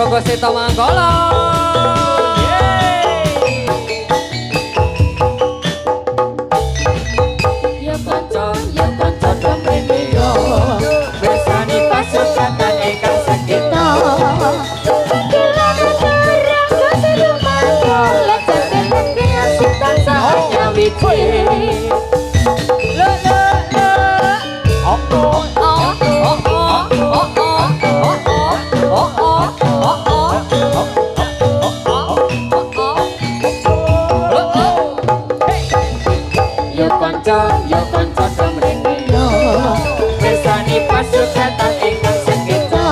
Rogo Seta Manggala. Yo konco domrene yo bersani pasukatan ingkang sekita Kilan barang koseru mangga lecet negeri asik tansah nyawiji Yo konco domrene yo bersani pasukatan ingkang sekita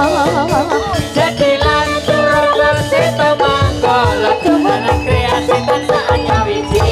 jadilan Rogo Seta Manggala Kilan negeri asik tansah nyawiji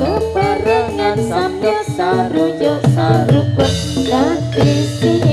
Bebarengan samya saruya sarupa dan isi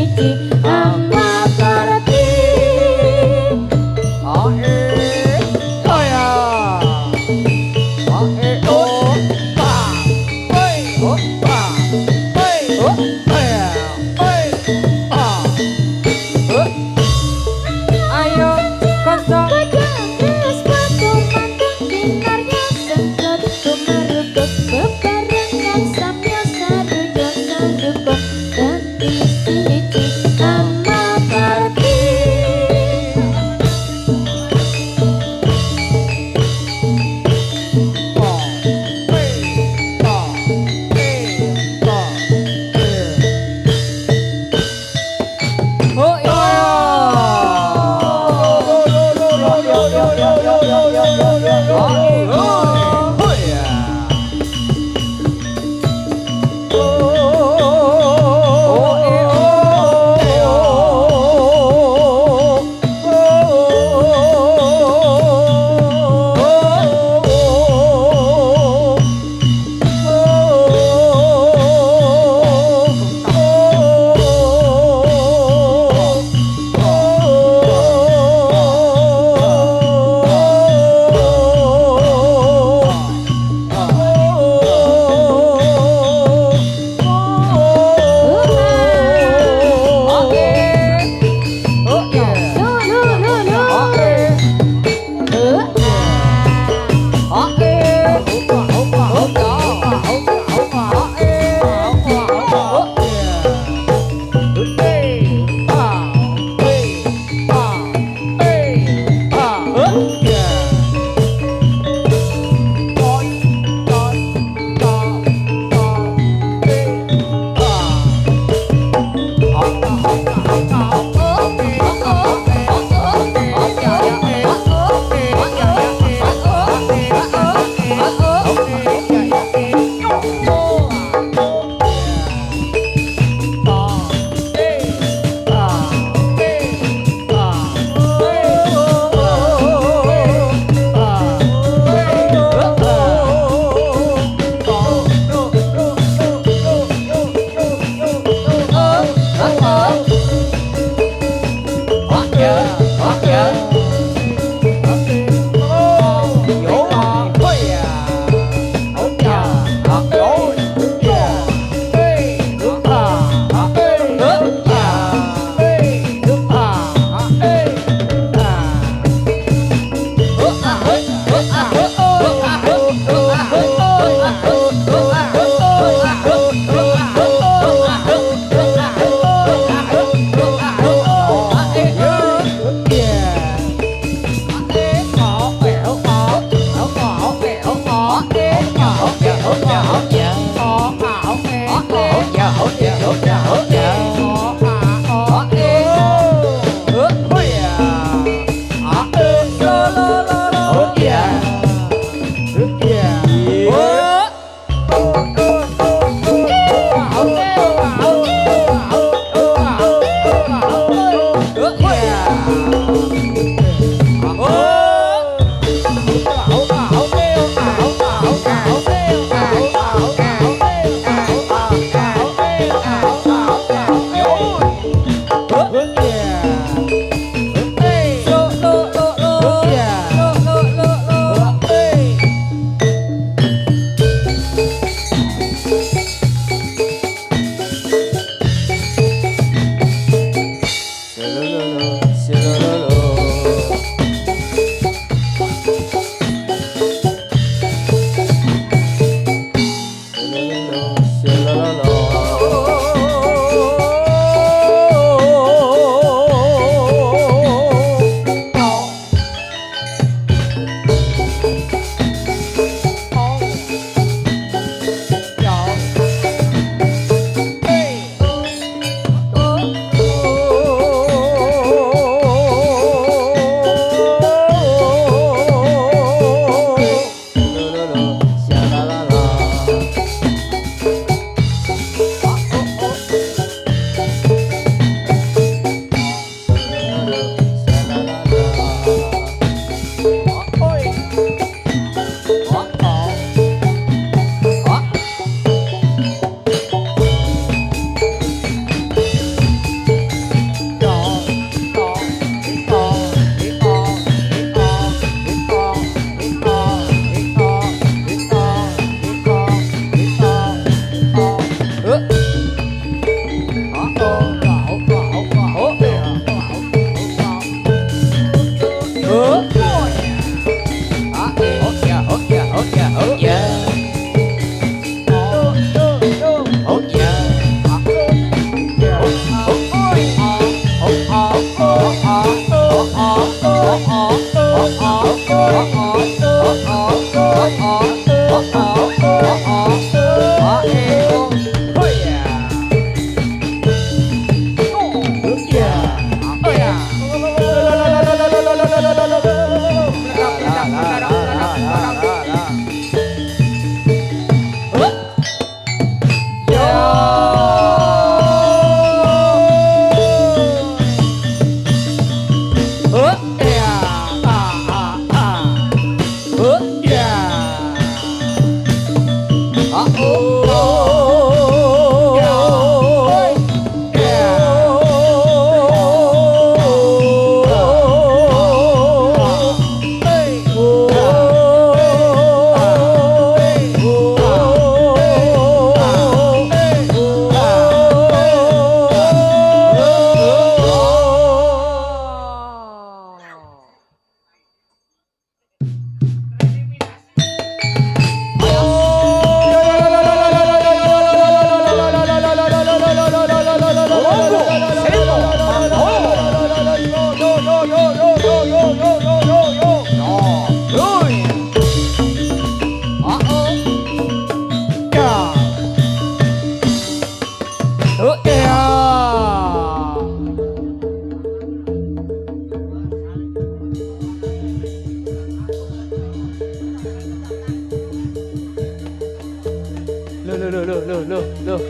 Loh.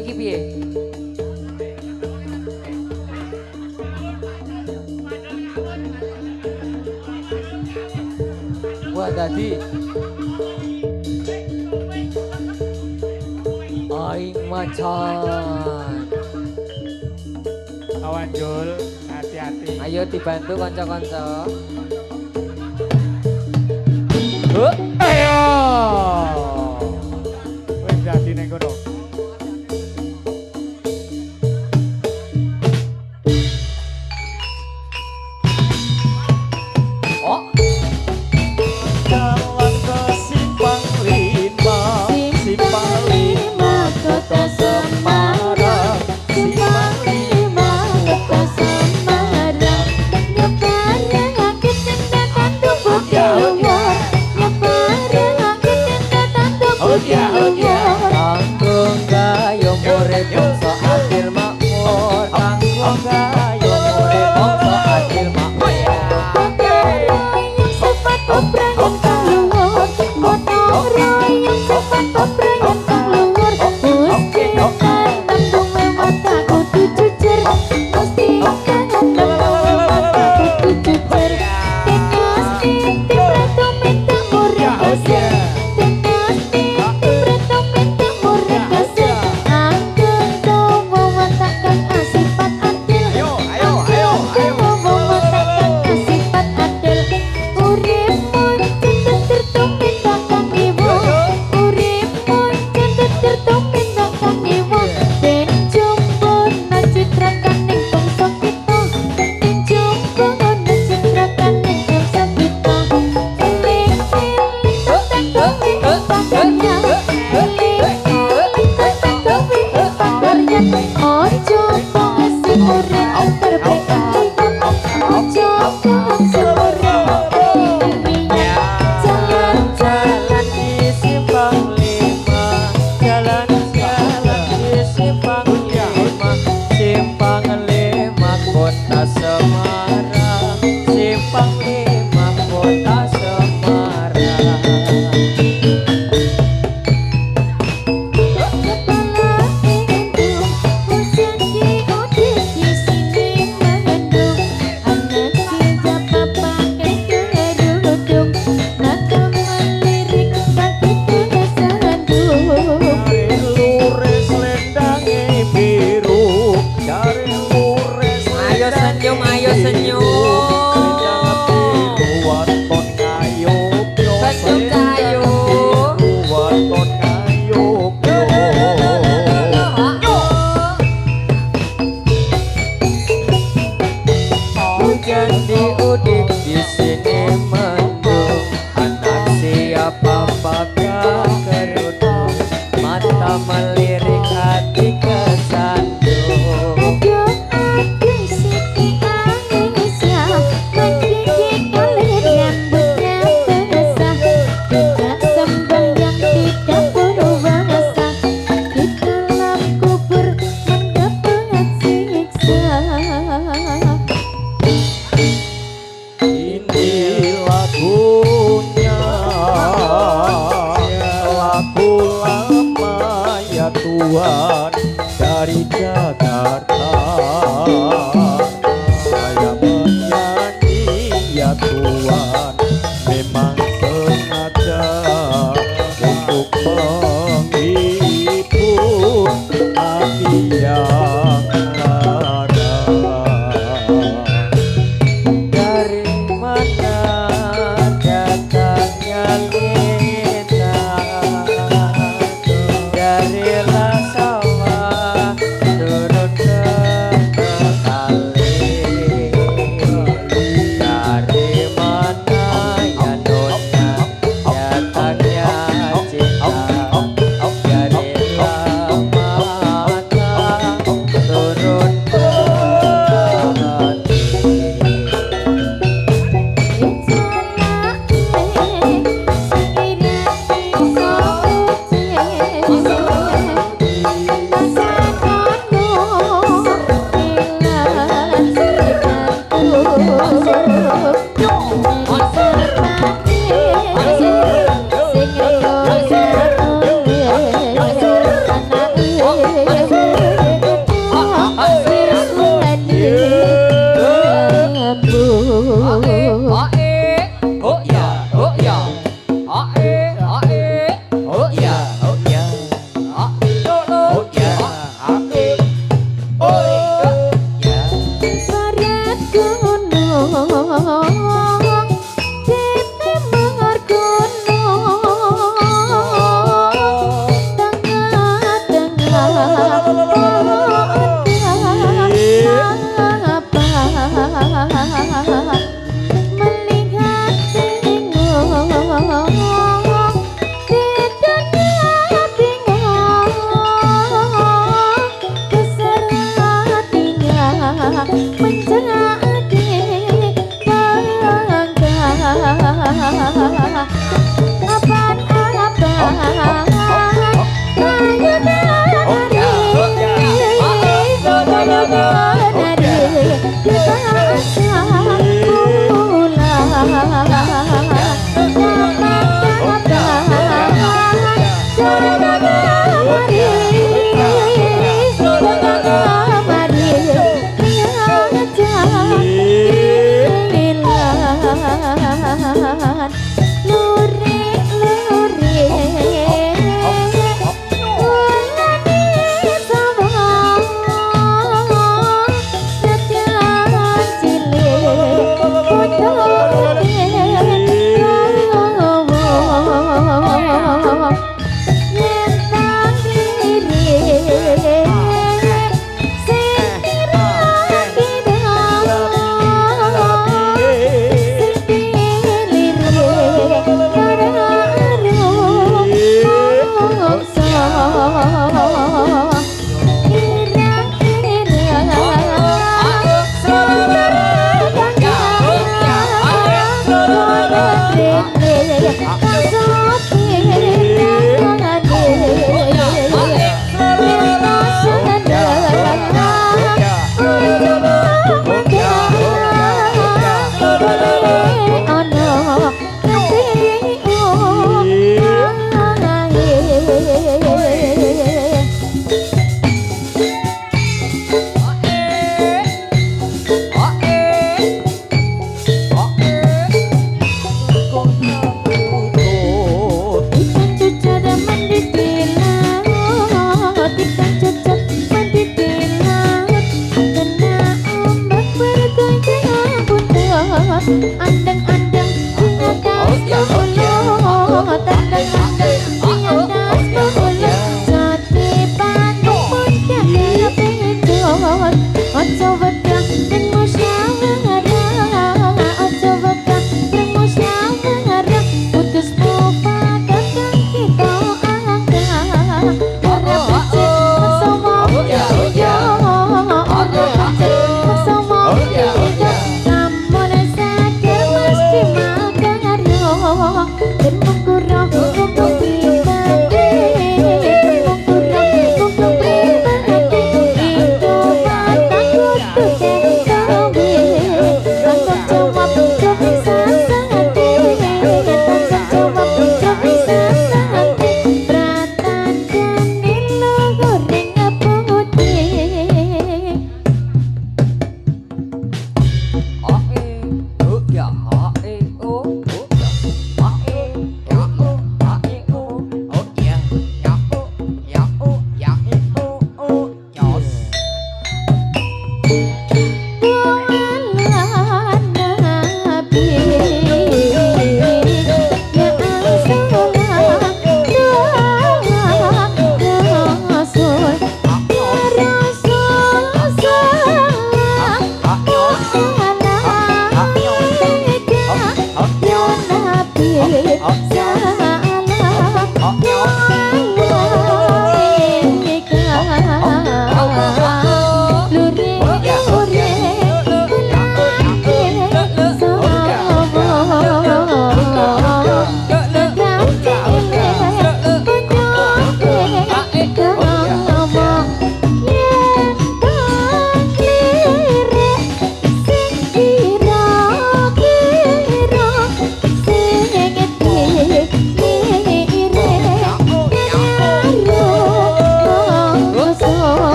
Iki piye? Wah tadi aing macan. Awan Jul, hati-hati. Ayo dibantu kanca-kanca. Ayo. Wis dadi ning kono. Oh, Jalan ke Simpang 5, Simpang 5 Kota Semarang, Simpang 5 Kota Semarang. Nyoba nyangakit tindakan tubuh keluar. Nyoba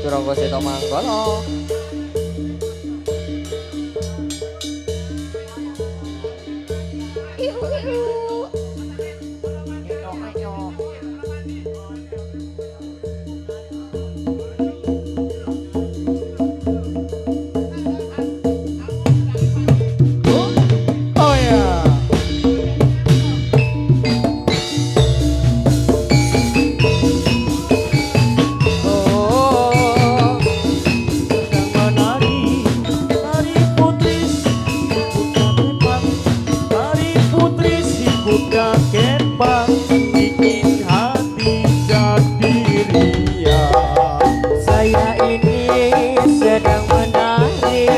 Turangga Seta Manggala. Oh ya. Oh, Menari, tari putri si kuda kepang, tari putri si kuda kepang, bikin hati jadi riang. Saya ini sedang menari,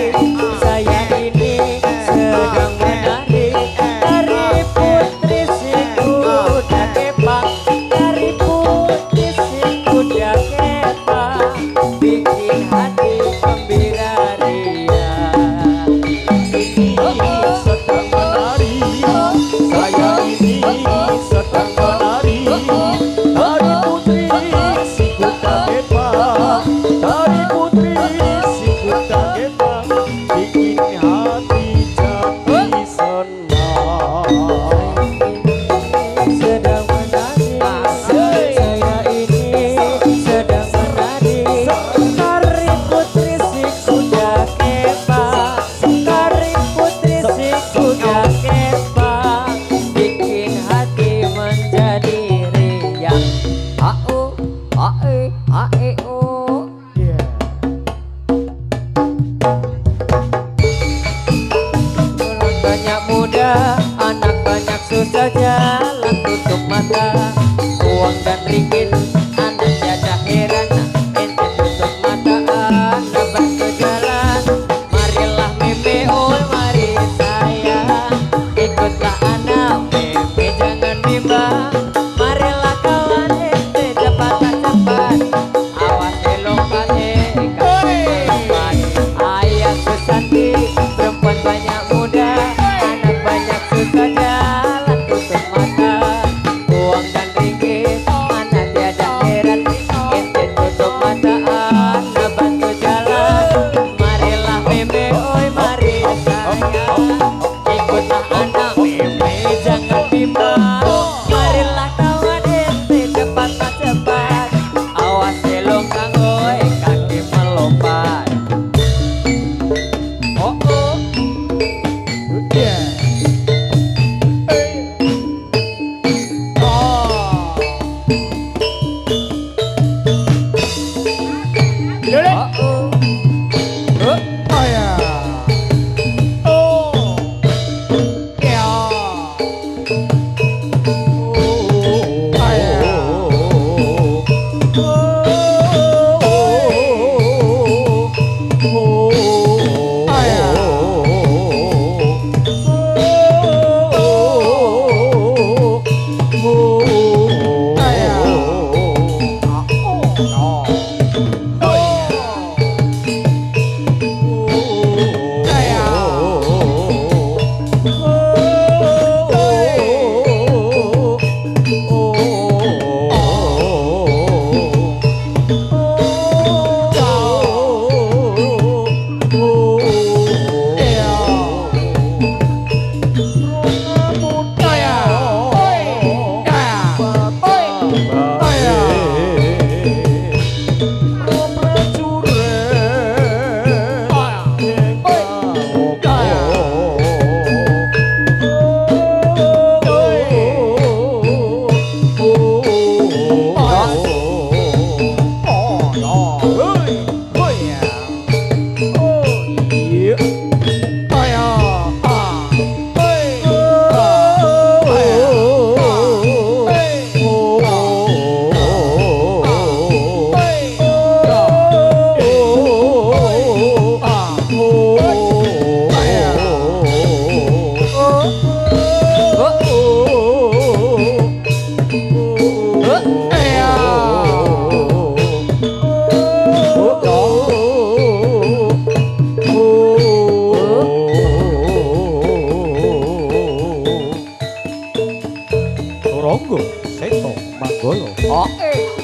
saya ini sedang menari. Tari putri si kuda kepang, tari putri si kuda kepang, bikin hati gembira riang. Ini sedang menari, saya ini sedang menari. Tari putri si kuda kepang, tari putri si kuda kepang, bikin hati jadi senang. Sedang menari, saya ini sedang menari. Tari putri si kuda kepang, tari putri si kuda kepang, bikin hati menjadi riang. Au, ae, ae, o. Yeah. Orang banyak muda, anak banyak susah, jalan tutup mata. Uang dan ringgit, anak tiada heran. Ente tutup mata, anak berjalan. Marilah meme, oh mari sayang, ikutlah anak meme, jangan bimbang. Marilah kawan ente cepat tak cepat, awas lompat tempat. Ayah Susanti, perempuan banyak muda, anak banyak susah, jalan tutup mata. Uang dan ringgit, anak tiada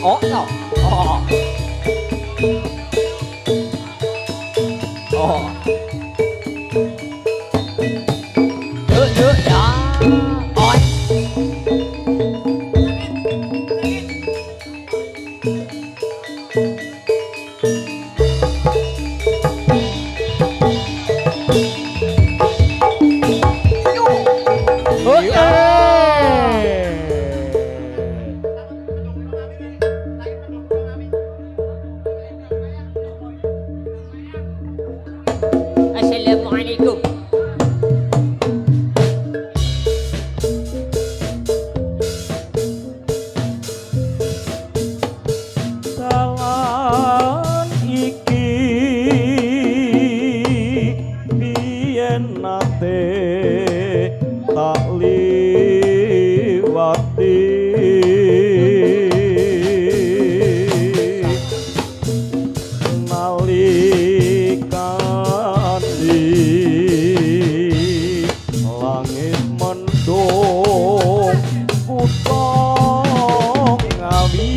Oh, no. Oh. Oh. Yuk, ya. Oi. Assalamualaikum. Dalan iki biyen nate tak liwati nalikane langit mendung kutha ngawi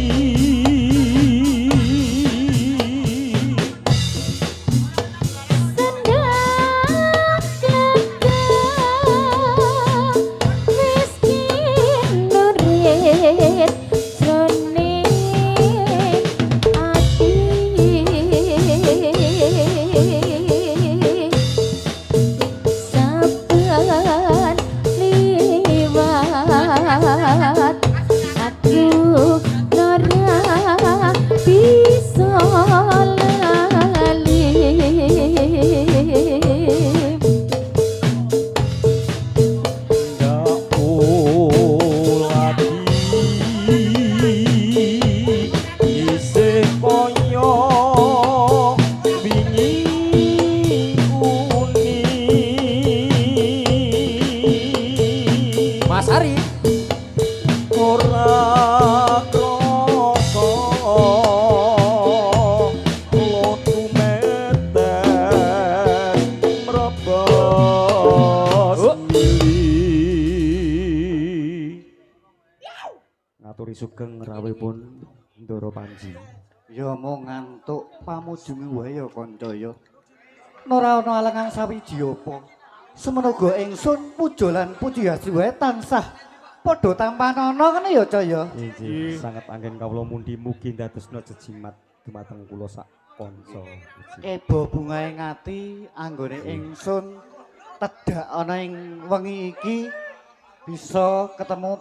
Mas Ari. ora krasa kula tumetes mrebes mili ngaturi sugeng rawuhipun Ndara Panji. Ya mau ngantuk pamujunge wae ya kanca ya. Ora ana alangan sawiji apa. Semenaga ingsun puja lan pujiasri wae tansah padha tampanana kene ya Caya. Inggih, sanget anggen kawula mundi mugi dadosna jejimat dumateng kula sak kanca. Eba bungae ngati anggone ingsun tedhak ana ing wengi iki bisa ketemu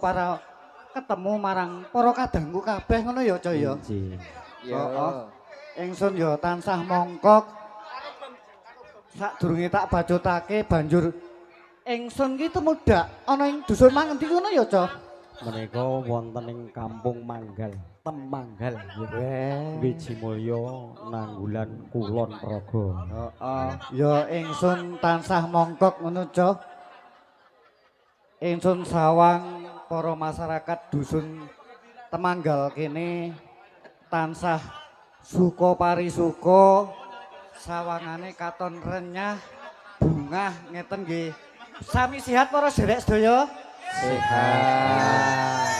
marang para kadangku kabeh ngono ya Caya. Inggih. Ya. Ingsun ya tansah mongkok sadurunge tak bacotake banjur ingsun ki tumudhak ana ing dusun mangendi ngono ya, Cah. Menika wonten ing Kampung Manggal, Temanggal nggih. Wiji Mulya Nanggulan Kulon Praga. Heeh. Ya ingsun tansah mongkok ngono, Cah. Ingsun sawang para masyarakat dusun Temanggal kene tansah suka parisuka sawangane katon renyah bungah ngeten nggih. Sami sehat para sedherek sedaya? Sehat.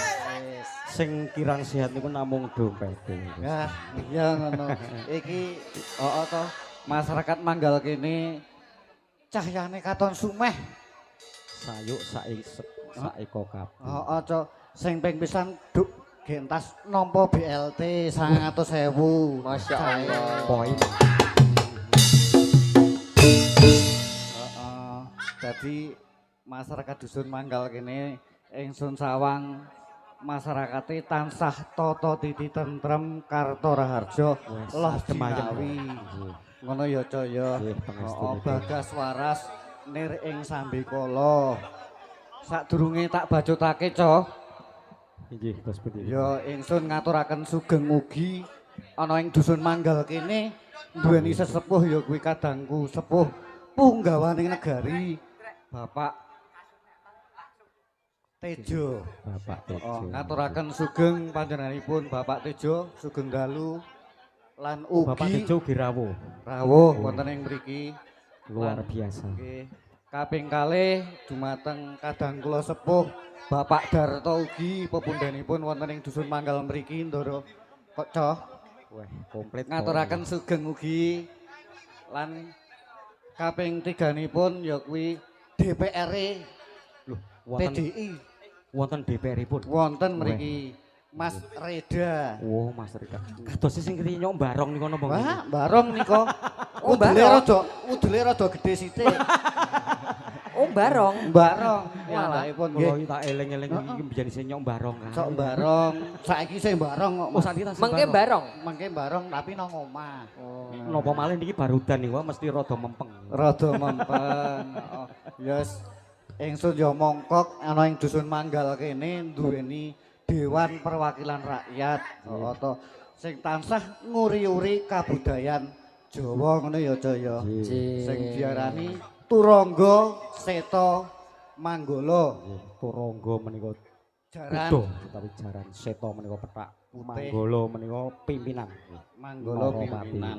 Sing kirang sehat niku namung dompete. Ya, iya ngono. Iki to masyarakat Manggal kene cahyane katon sumeh. Sayuk saeko kabeh. Heeh, Cok. Sing ping pisan duk gentas nampa BLT 900.000. Masya Allah. Poin. Dadi masyarakat dusun Manggal kene ingsun sawang masyarakate tansah tata titi tentrem karta raharja lah demayawi. Ngono ya Cok ya. Bagas waras nir ing sambekala. Sadurunge tak bacotake Cok. Inggih, Bos Budi. Ya ingsun ngaturaken sugeng mugi ana ing dusun Manggal kene duweni sesepuh ya kuwi kadangku sepuh punggawaning negari Bapak Tejo. Bapak Tejo. Oh, ngaturaken sugeng panjenenganipun Bapak Tejo sugeng dalu lan ugi Bapak Tejo Girawuh. rawuh wonten ing mriki Luar biasa. nggih. Kaping kalih dumateng kadang kula sepuh Bapak Darto ugi pepundhenipun wonten ing dusun Manggal mriki Ndara Kok Cok? Weh, komplit. Ngaturaken sugeng ugi lan kaping tiganipun ya kuwi DPR-e Loh, wonten TDI wonten DPR-ipun. wonten mriki Mas Reda. Oh, Mas Rika. Kados sing nyok barong niku napa? Wah, barong nika. Oh, Udule rada gedhe sithik. Oh, barong. Barong. Walahipun Nggih. kula iki tak eling-eling iki mbiyen sing nyok barong kan. Sok barong. Saiki sing barong kok. Oh, sakniki tasih Mengke barong. Mangke barong tapi nang omah. Oh. Napa malih niki barudan niku mesti rada mempeng. Rada mempeng. Oh, yes. Ingsun yo mongkok ana ing dusun Manggal kene duweni Dewan Perwakilan Rakyat. Oh, to sing tansah nguri-uri kabudayan Jawa ngono ya, Jaya. Sing diarani Turangga Seta Manggala. Turangga menika Jaran udo utawi jaran Seta menika petak. Manggala menika pimpinan. Manggala pimpinan.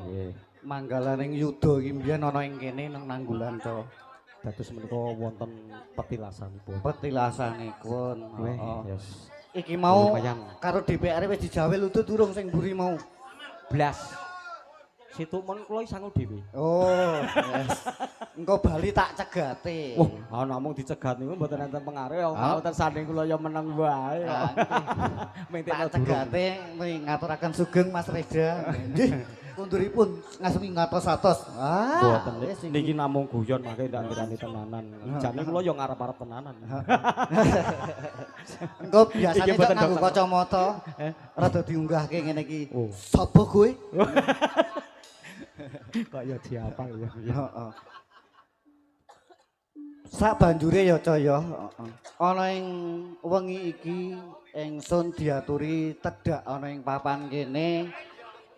Manggalaning yuda iki mbiyen ana ing kene nang Nanggulan, Cok. Dados menika wonten petilasanipun. Petilasanipun. Weh, Oh. yes. Iki mau Lumayan. karo DPR wis dijawel utuh durung sing mburi mau. Blas. Situ mon kula sangu dhewe. Oh, yes. Engko bali tak cegate. Wah, namung dicegat niku mboten enten pengaruh ya. Mboten sanding kula ya meneng wae. Tak cegate ngaturaken sugeng Mas Reda. Nggih, kunduripun ngasemi ngatos-atos. Mboten wis iki. niki namung guyon mangke ndak ndirani tenanan. Jane kula ya ngarep-arep tenanan. Engko biasane Iki cok mboten nganggo dok- kacamata. Rada diunggahke ngene iki. Oh. Sapa kowe? Kok ya diapal ya. Heeh. Sak banjure ya Caya, ana ing wengi iki ingsun diaturi tedhak ana ing papan kene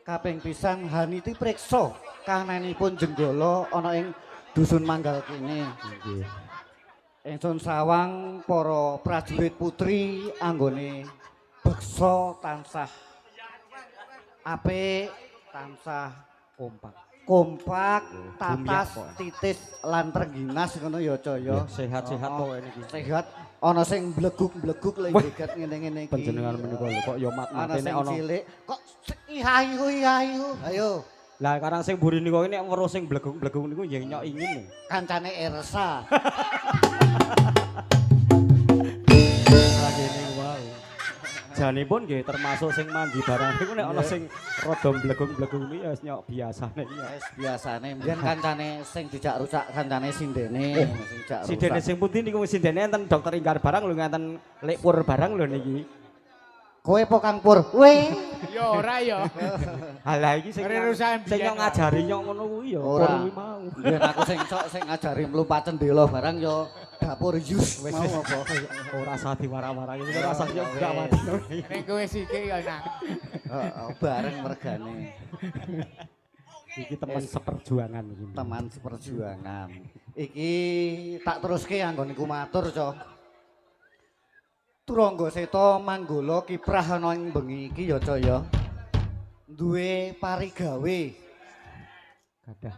kaping pisan Haniti priksa kahananipun Jenggala ana ing dusun Manggal kene. Nggih. Ingsun sawang para prajurit putri anggone beksa tansah apik, tansah kompak, tatas, titis lan trengginas ngono ya Caya. Sehat-sehat kok niki. Sehat, ana sing mbleguk-mbleguk lek geget ngene-ngene iki. Panjenengan menika lho kok ya ana mat-mate sing nek ana. cilik kok ihayu. Ayo, Lah karang sing mburi niku nek weruh sing bleguk-bleguk niku ya nyok ingin nih. kancane Ersa. Lagi ning wae. Janipun nggih termasuk sing manji barang niku nek ana sing rada mbleguk-mbleguk niku ya wis nyok biasane ya. Wis biasane mbiyen kancane sing dijak rusak kancane sindene, sing jak rusak. Sidene sing putih niku sindene enten dokter Ingkar barang lho ngenten Lek Pur barang lho niki. Kowe po Kang Pur. Weh. Yo ora yo. Halah iki sing Rerusan sing nyok biyen, ngajari nyok ngono kuwi ya Ora. Pur kuwi mau. Biyen aku sing ngajari mlupat cendela barang yo dapur Yus Wis mau apa. ora usah diwara-wara iki rasane gak mati. Ning kowe sithik yo nang. Heeh, bareng mergane. Iki teman seperjuangan iki. Teman seperjuangan. Iki tak teruske anggoniku matur, Cok. Turangga Seta Manggala kiprah ana ing bengi iki ya, Cok ya. Duwe parigawe. Gadah.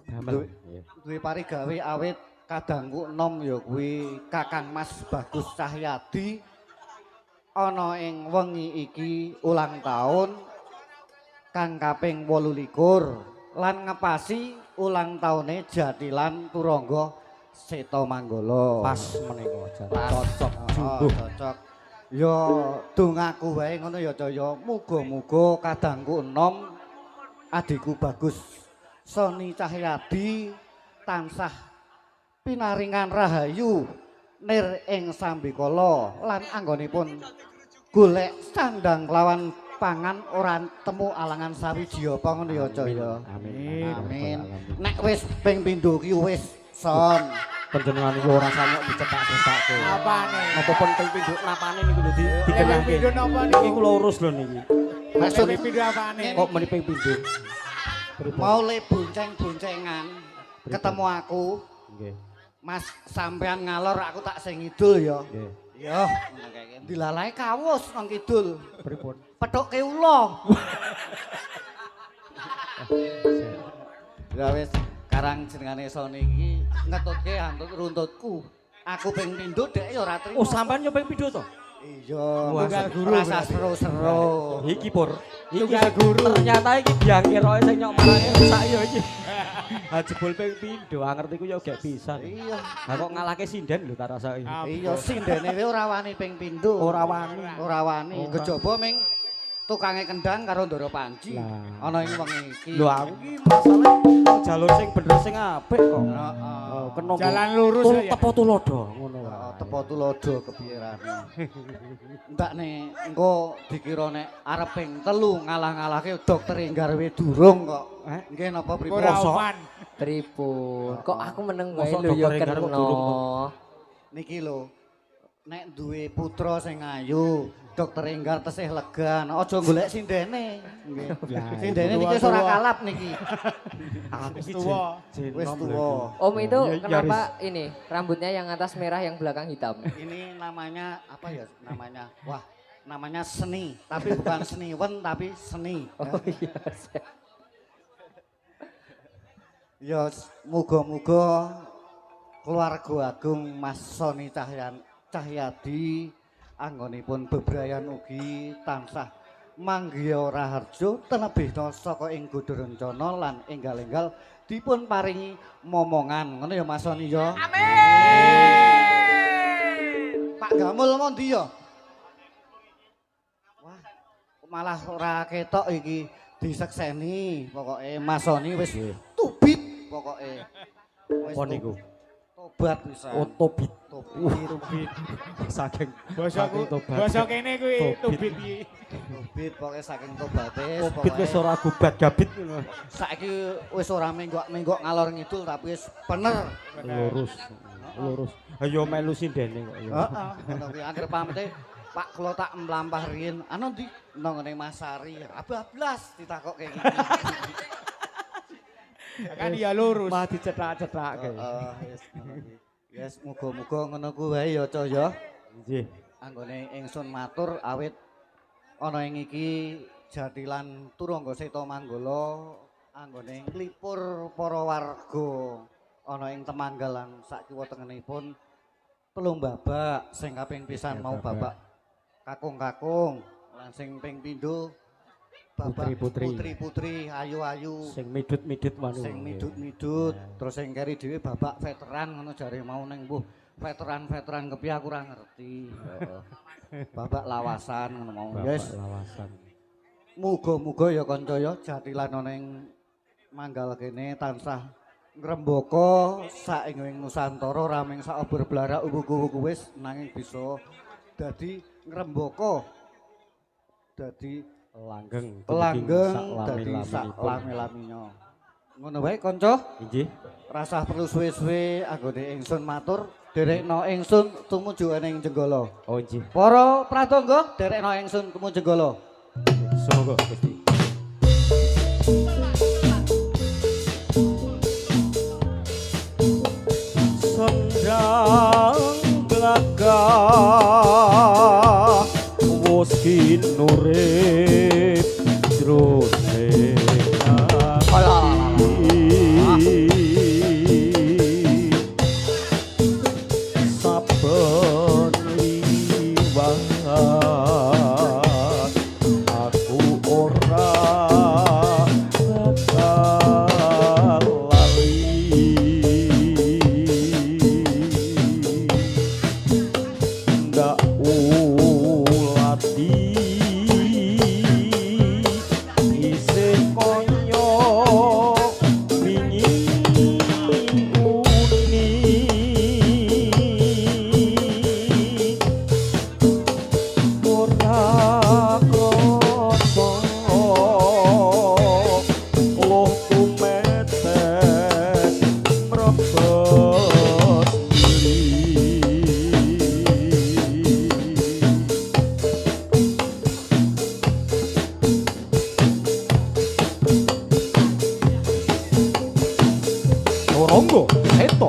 Damel. Duwe parigawe awit kadangku enom ya kuwi Kakang Mas Bagus Cahyadi ana ing wengi iki ulang tahun kang kaping 28 lan ngepasi ulang taune Jatilan Turangga Seta Manggala. Pas menika jan Pas. cocok Oh, jumbuh. cocok. Ya dongaku wae ngono ya Caya. Muga-muga kadangku enom adikku Bagus Soni Cahyadi tansah pinaringan rahayu nir ing sambikala lan anggonipun golek sandang lawan pangan ora temu alangan sawiji apa ngono ya Caya. Amin. Amin. Nek wis ping pindho ki wis son. Panjenengan iki ora sampe dicetak-cetakke. Apane? Napa pun ping pindho napane niku lho Ping dikenake. pindho napa Iki niki? kula urus lho niki. Maksud Ping pindho apane? Kok meni ping pindho. mau le bonceng-boncengan ketemu aku. Nggih. Mas sampean ngalor aku tak sing ngidul ya. Nggih. Yo, ngono kae. Dilalae kawus nang kidul. Pripun? Pethuke ula. Ya wis, karang jenengane Soni iki ngetutke antut runtutku. Aku ping pindho dhek ya ora trimo. Oh, sampean yo ping pindho to? Iya, Tunggal guru rasa berarti. seru-seru. Iki pur. Iki Tunggal guru. Ternyata iki diangkir sing nyok marane rusak ya iki. Ha jebul ping pindho, ngerti ku ya gak pisan. Iya. Ha kok ngalahke sinden lho tak rasake. Iya, sindene wae ora wani ping pindho. Ora wani. Ora wani. Ora. Kejaba ming tukange kendang karo Ndara Panji. Lah. Ana ing wong iki. Lho aku ki masalah jalur sing bener sing apik kok. Heeh. Oh, kena Jalan lurus tul ya. tepo tulodo ngono wae. Tepo tulodo kepiyerane. Entak nih, engko dikira nek arep ping 3 ngalah-ngalahke dokter Enggar we durung kok. Nggih napa pripun? Ora aman. Tripun. Kok aku meneng wae Mosok lho ya dokter Enggar kok kena. durung Niki lho. Nek duwe putra sing ayu, dokter Enggar tesih lega. Aja golek sindene. Nggih. Sindene niki wis ora kalap niki. Aku ki Tuwa. Wis tuwa. Om itu Iya, kenapa ini rambutnya yang atas merah yang belakang hitam? Ini namanya apa ya? Namanya wah, namanya seni, tapi bukan seniwen tapi seni. Oh iya. Ya muga-muga keluarga agung Mas Soni Cahyadi anggonipun bebrayan ugi tansah manggiya raharja tenebihna saka ing godha rencana lan enggal-enggal dipun paringi momongan. Ngono ya Mas Soni ya. Amin. Pak Gamul mondi ya? Wah, malah ora ketok iki disekseni. Pokoke Mas Soni wis tubit pokoke. Wis Apa niku? tobat pisan. Otobit. Tubit. Saking Bosoku, tobat. basa kene kuwi Tobit. tubit iki. Tubit pokoke saking tobate. Tobit wis ora gubat gabit ngono. Saiki wis ora menggok ngalor ngidul tapi wis bener. Lurus. Lurus. Ayo melu sindene kok ya. Heeh, ngono kuwi anggere pamete Pak kula tak mlampah riyin. Anu ndi? Nang ngene Mas Sari. Abablas ditakokke iki. Kan ya lurus. Mah dicetak-cetakke. Yes, ngono kuwi. Yes, muga-muga ngono kuwi wae ya, Cah ya. Nggih. Anggone ingsun matur awit ana ing iki jatilan Turangga Seta Manggala anggone nglipur para warga ana ing Temanggalan sak kiwa tengenipun telung babak sing kaping pisan mau babak kakung-kakung lan sing ping pindho babak Putri-putri. putri-putri ayu-ayu Sing midut-midut manu. sing midut-midut terus sing keri dhewe babak veteran ngono jare mau ning mbuh veteran kepiye aku ora ngerti. Babak lawasan ngono mau. Yes. Lawasan. Muga-muga ya kanca ya jatilan ana ing manggal kene tansah ngrembaka saing Nusantara raming sak obor blarak ugu-ugu wis nanging bisa dadi ngrembaka dadi Langgeng. langgeng dadi sak lami-laminya. Ngono wae kanca. Inggih. Rasah perlu suwe-suwe anggone ingsun matur derekno ingsun tumuju ning Jenggala. Oh inggih. Para pratangga derekno ingsun tumuju Jenggala. Semoga Gusti. Sendang glagah wos kinurip jroning saben liwat aku ora bakal lali ndak ulati isih koyo wingi uni ora krasa loh tumetes mrebet diri Turangga Seta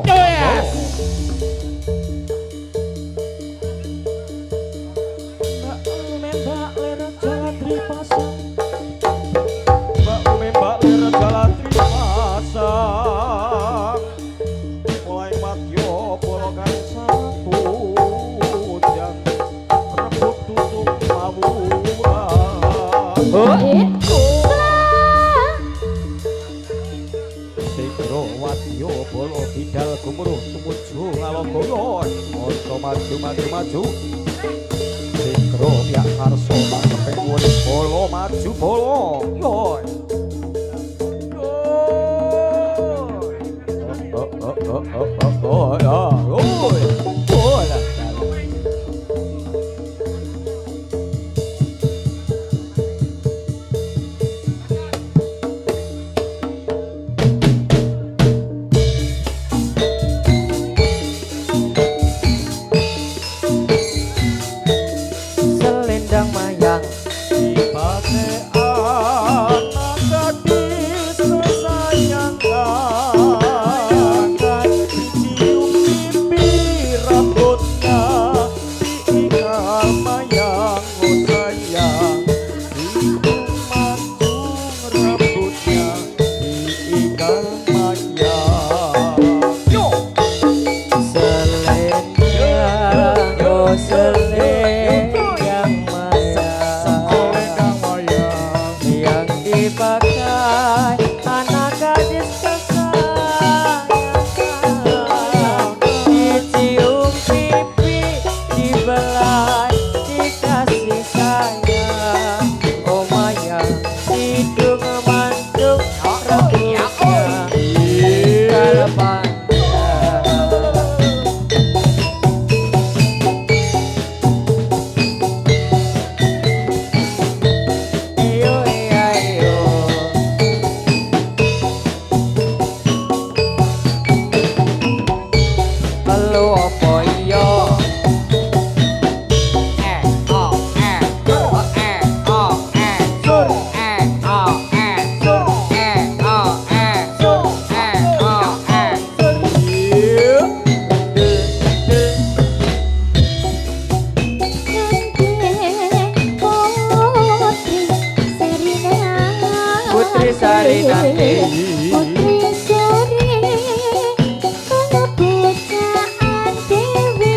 Mbak lera jalatri pasang Mbak lera jalatri pasang mulai matyo polokan satu jam rebut Sigro wadya bala bidal gumruh tumuju ngalangkaya mongko maju Sigro yak karso mangkeping urip bala maju bala yoy Selendang mayang dipakai anak gadis kesayangan dicium pipi rambutnya diikat mayang oh sayang hidung mancung rambutnya diikat mayang yo selendang oh selendang mayang yang dipakai anak gadis kesayangan dicium pipi dibelai dikasih sayang oh mayang hidung mancung rambutnya kalepan Putri Sari nanti Putri Sari Kepujaan Dewi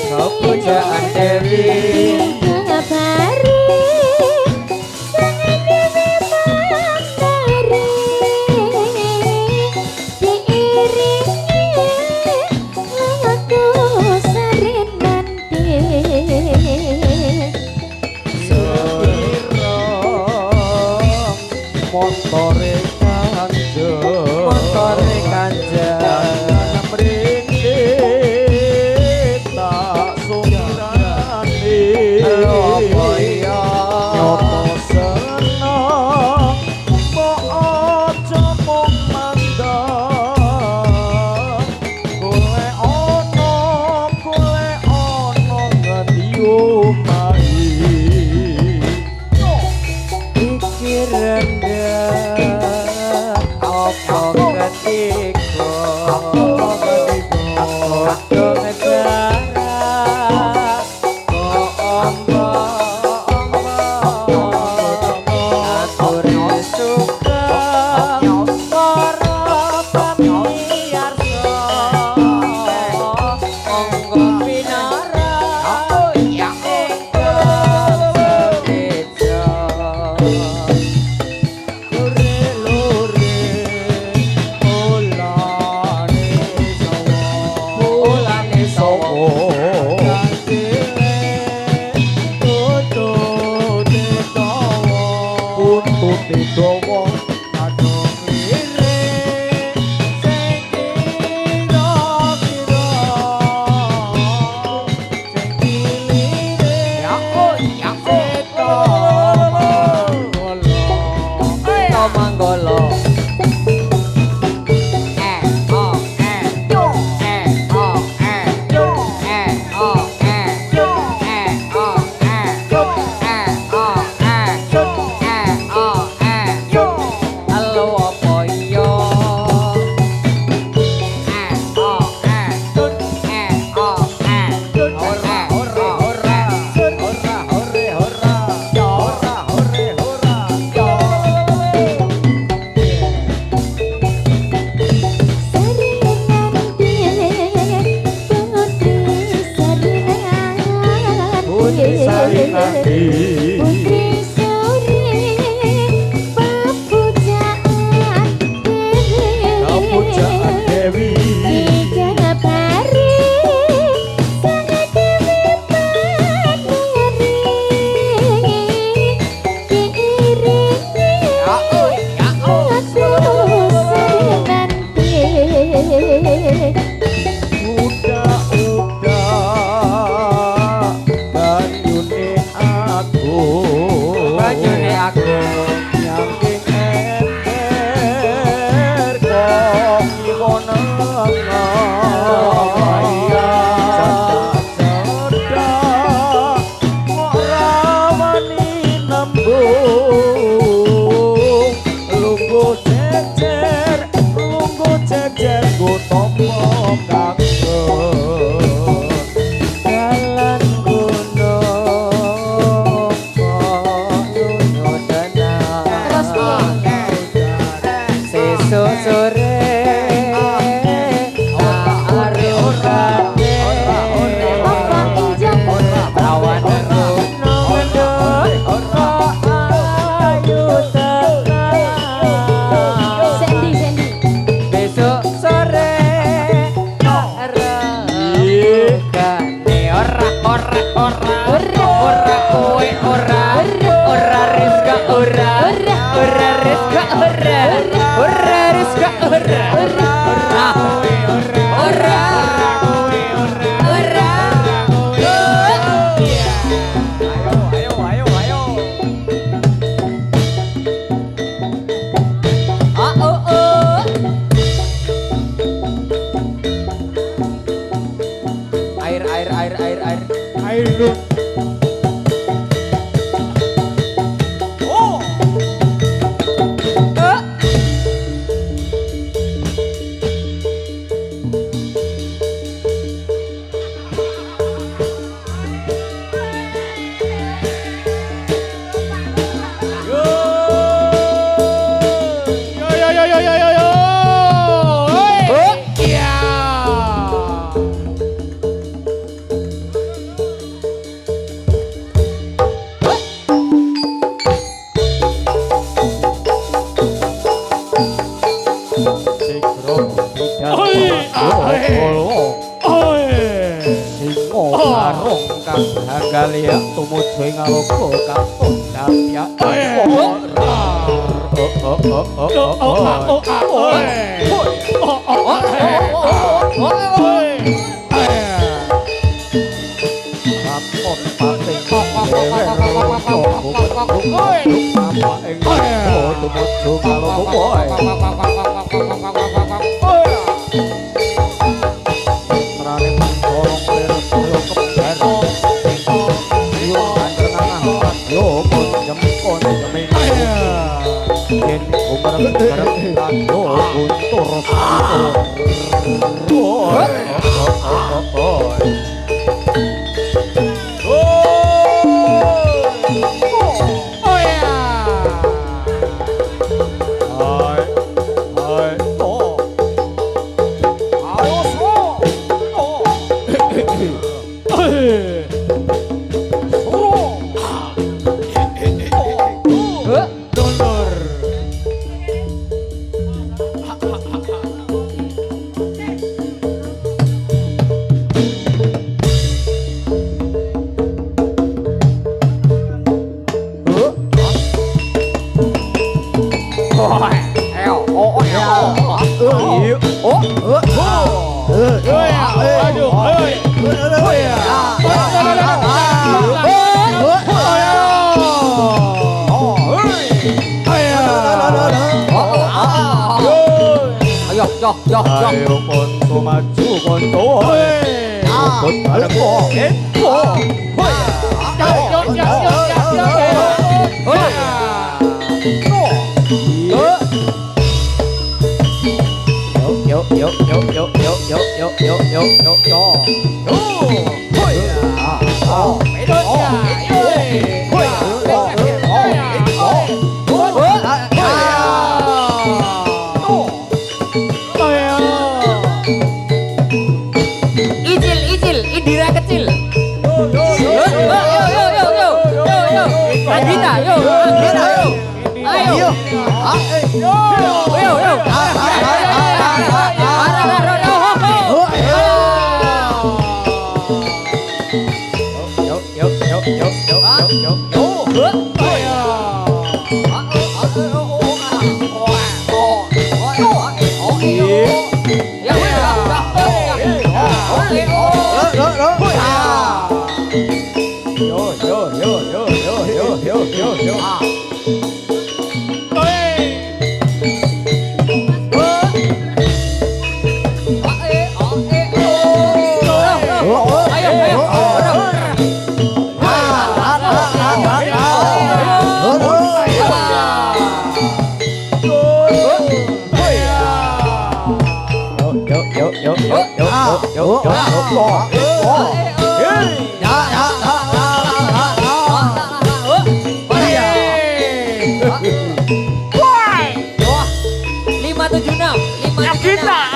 Kepujaan Dewi Kabari Sang Dewi Mandari Diiringi Lagu Sari nanti motore kanjeng Motore kanjeng mrene tak sungirane apa iya nyoto seneng kok aja mung mandang golek ono ngendi omahe iki rendah apa ketika aku negara aturi suka para pamiyarsa monggo pinara ingkang sedeja ulane sawa Untuk digawa kadung lirik sing kira-kira sing kilire manggolo halo apa iya Putri Sari nanti Putri Sari air. Air lu. Yo. Hoi. Iya. Galia tumuju ing aroga katon dapya kapon pating tumuju yo pun jempon jeming yen umarang barang yo untur ayo konco maju konco ikut barengku Indira kecil. Yo. Anggita, yo. Ayo.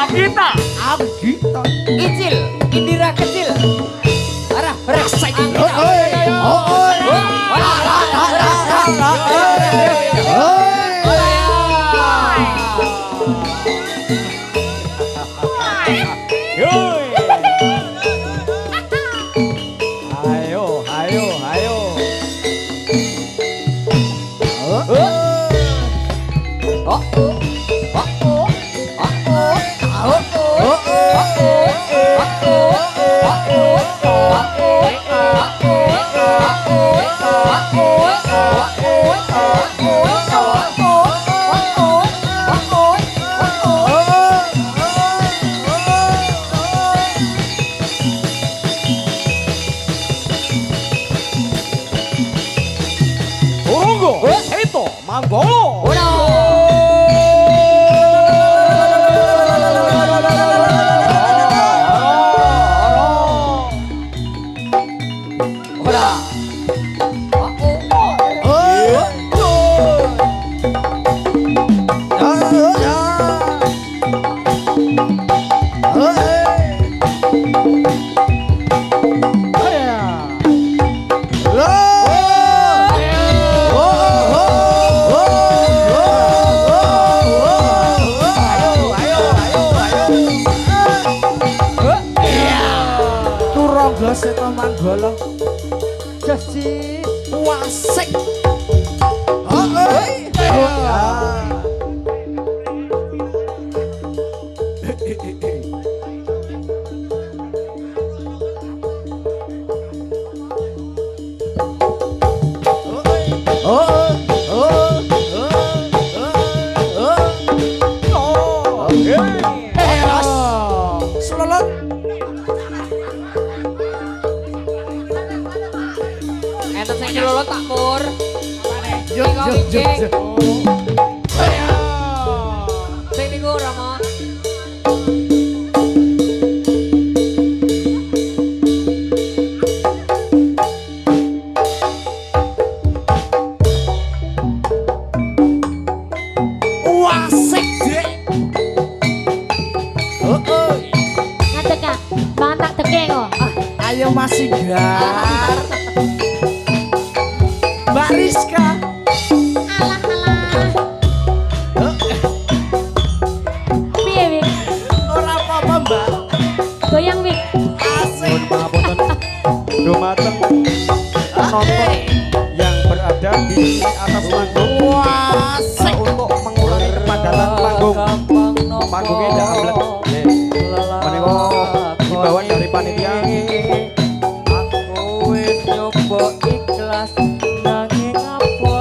Agita. Icil, Indira kecil. Arah, Anggolo. Ora. Ora. Turangga seta manggala Jasi. wasik. Selolot. Enten sing nyelolot tak mur. Yo yo yo. Sing niku Rama. Wasik, Dek. Ngadeg Kak. Banget tak teke kok. Ayo Mas Inggar. Mbak Rizka. Alah alah. Piye Wik? Ora apa-apa, Mbak. Goyang Wik. Asik. Mohon pangapunten. Dumateng penonton yang berada di atas panggung Wasik. untuk mengurangi kepadatan panggung. Panggungnya tidak ambles. Menika himbauan dari panitia. Aku wis nyoba ikhlas nanging apa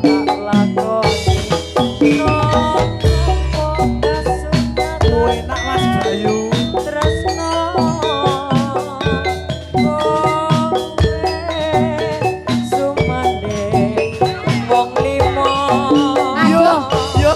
tak lakoni. Enak Mas Bayu. Tresno kowe sumande wong limo. Yo yo.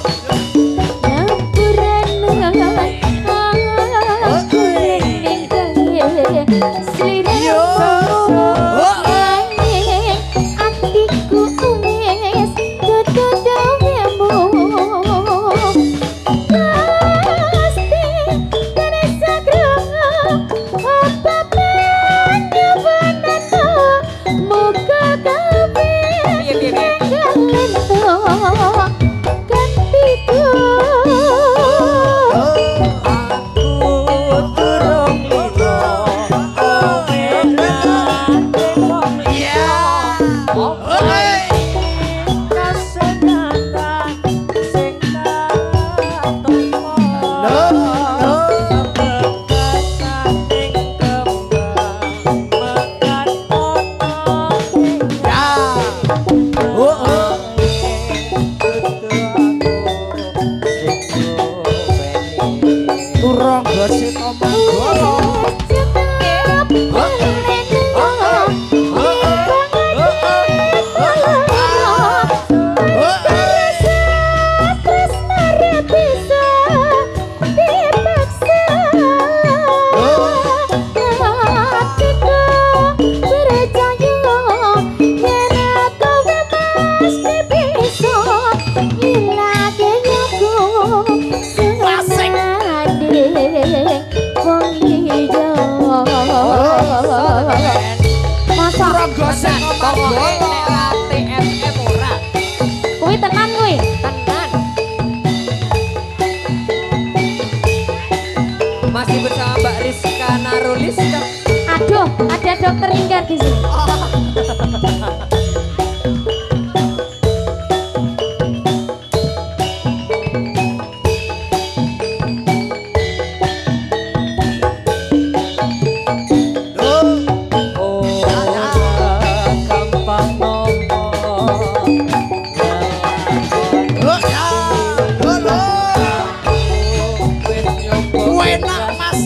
Turangga seta manggala. Turangga seta manggala. TSM ora. Kuwi tenan kuwi. Tenan. Masih bersama Mbak Rizka Naruliska. Aduh, ada dokter Linggar di sini. Enak Mas.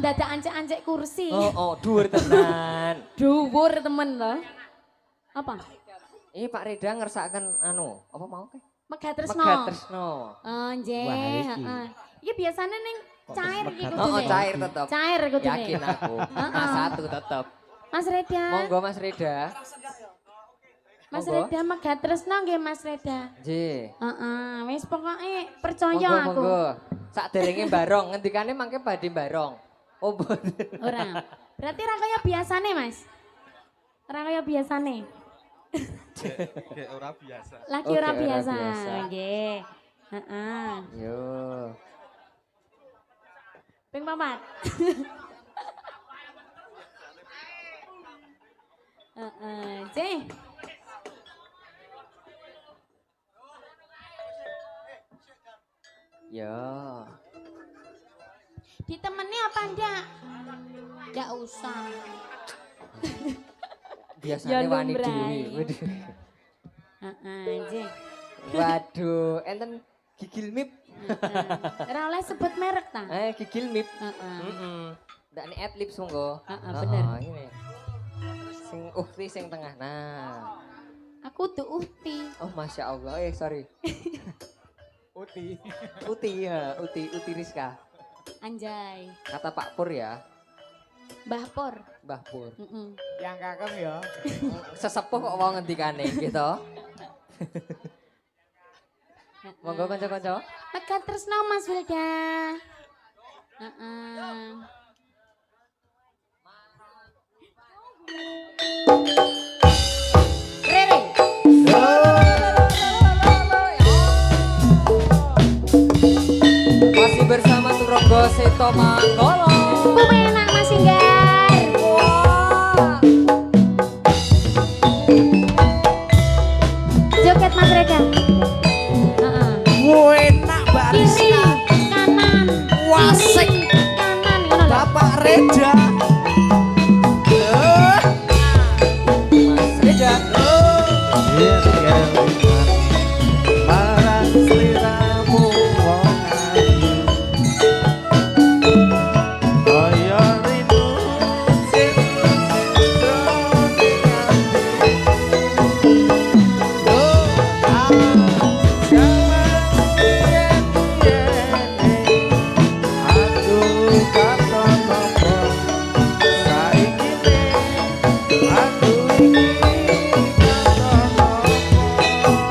dadak ancek-ancek kursi. Oh, dhuwur tenan. Dhuwur temen loh. Apa? Ini Pak Reda ngersakaken anu, apa mau ke? Megatresno. Megatresno. Oh, nggih, Wah, iki. heeh. Iki biasane ning cair iki megat- kudune. Oh, cair tetep. Cair kudune. Yakin aku. Mas satu tetep. Mas Reda. Monggo Mas Reda. Mas Monggo. Reda Megatresno nggih Mas Reda. Nggih. Heeh, wis pokoke percaya Monggo, aku. monggo. Sakderenge barong, ngendikane mangke badhe barong. Oh, boten. Ora. Berarti ra kaya biasane, Mas. Ora kaya biasane. Kayak ora biasa. Lagi Oke, ora ora biasa. biasa. Nggih. Heeh. Yo. Ping papat. Heeh, Cih. Yo. Ditemani apa ndak? Ndak usah. Biasane Ya wani lumrah. dhewe. Waduh. Heeh, Cih. Waduh, enten gigil mip. Ora oleh sebut merek ta? Gigil mip. Heeh. Heeh. Ndak nih adlibs monggo. Heeh, bener. Ini. Sing ukti sing tengah. Nah. Aku tuh Uhti. Oh, Masya Allah. Sorry. Uti. Uti ya, Uti Rizka. Anjay. Kata Pak Pur ya, Mbah Pur. Mbah Pur. Heeh. Yang kakem ya. Sesepuh kok mau ngendikane gitu. Monggo kanca-kanca. Megatresno Mas Wilda. Heeh. Rere. Masih bersama Turonggo Seto Manggolo. Pemenak Mas Inggar. Wah. Joget Mas Reda. Heeh. Enak Kiri, kanan, Wasik. kanan, ngono lho. Bapak Reda. Mas Reda. Marang sliramu wong ayu. Kaya rindu sing jroning ati. Jaman yen-yen aku katon nopo saiki aku iki katon nopo.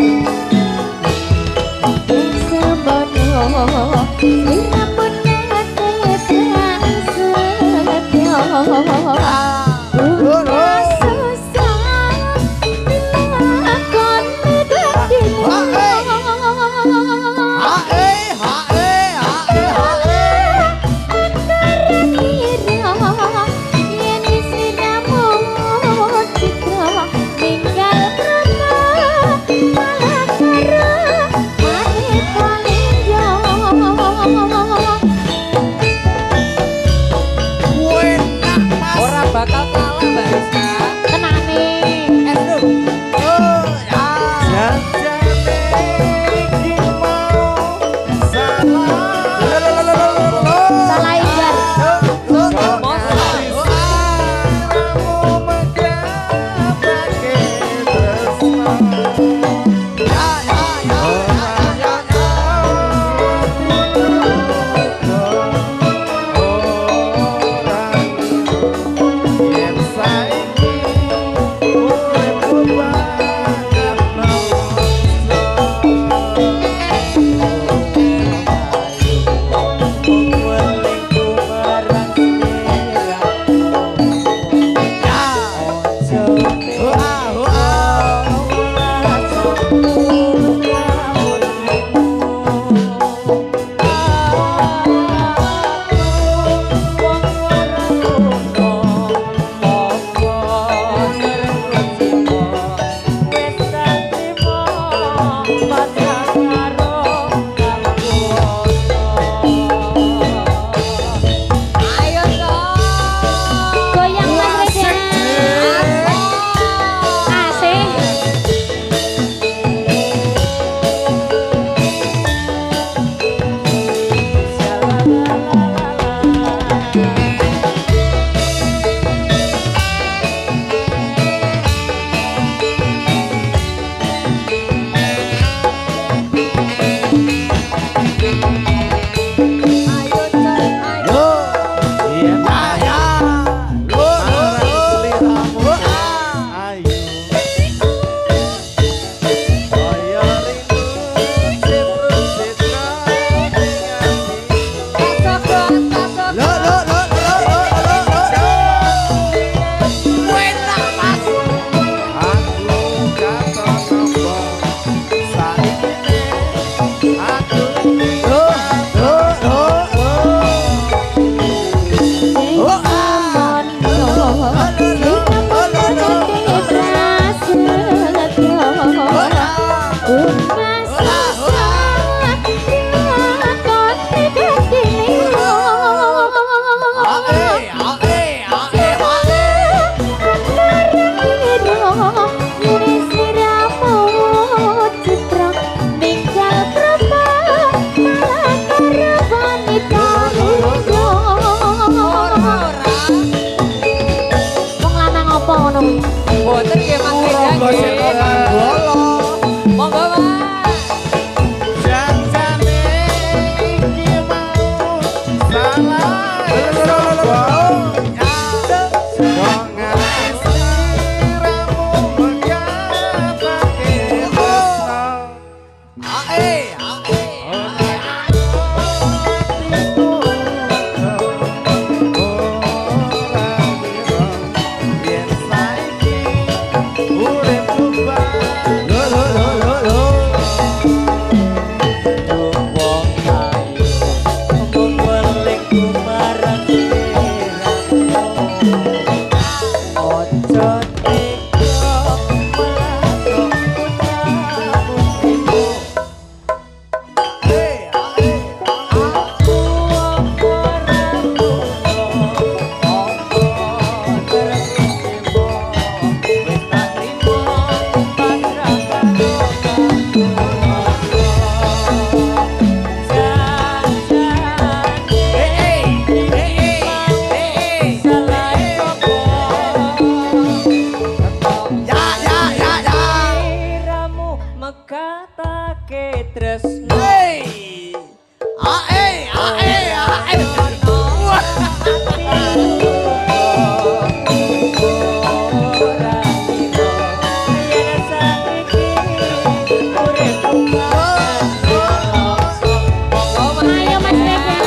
Bolo. Monggo Mas. Janjane iki mau salah sapa wong nganti sliramu megapake tresno Ae, ae. Wong ayu membeling kumarang sliramu. Ojo tega melakukan ucapanmu. Aku ora lupa apa terjemo. Wis tak trimo pasrah karo Mekatake tresno ae Ayo Mas Rega.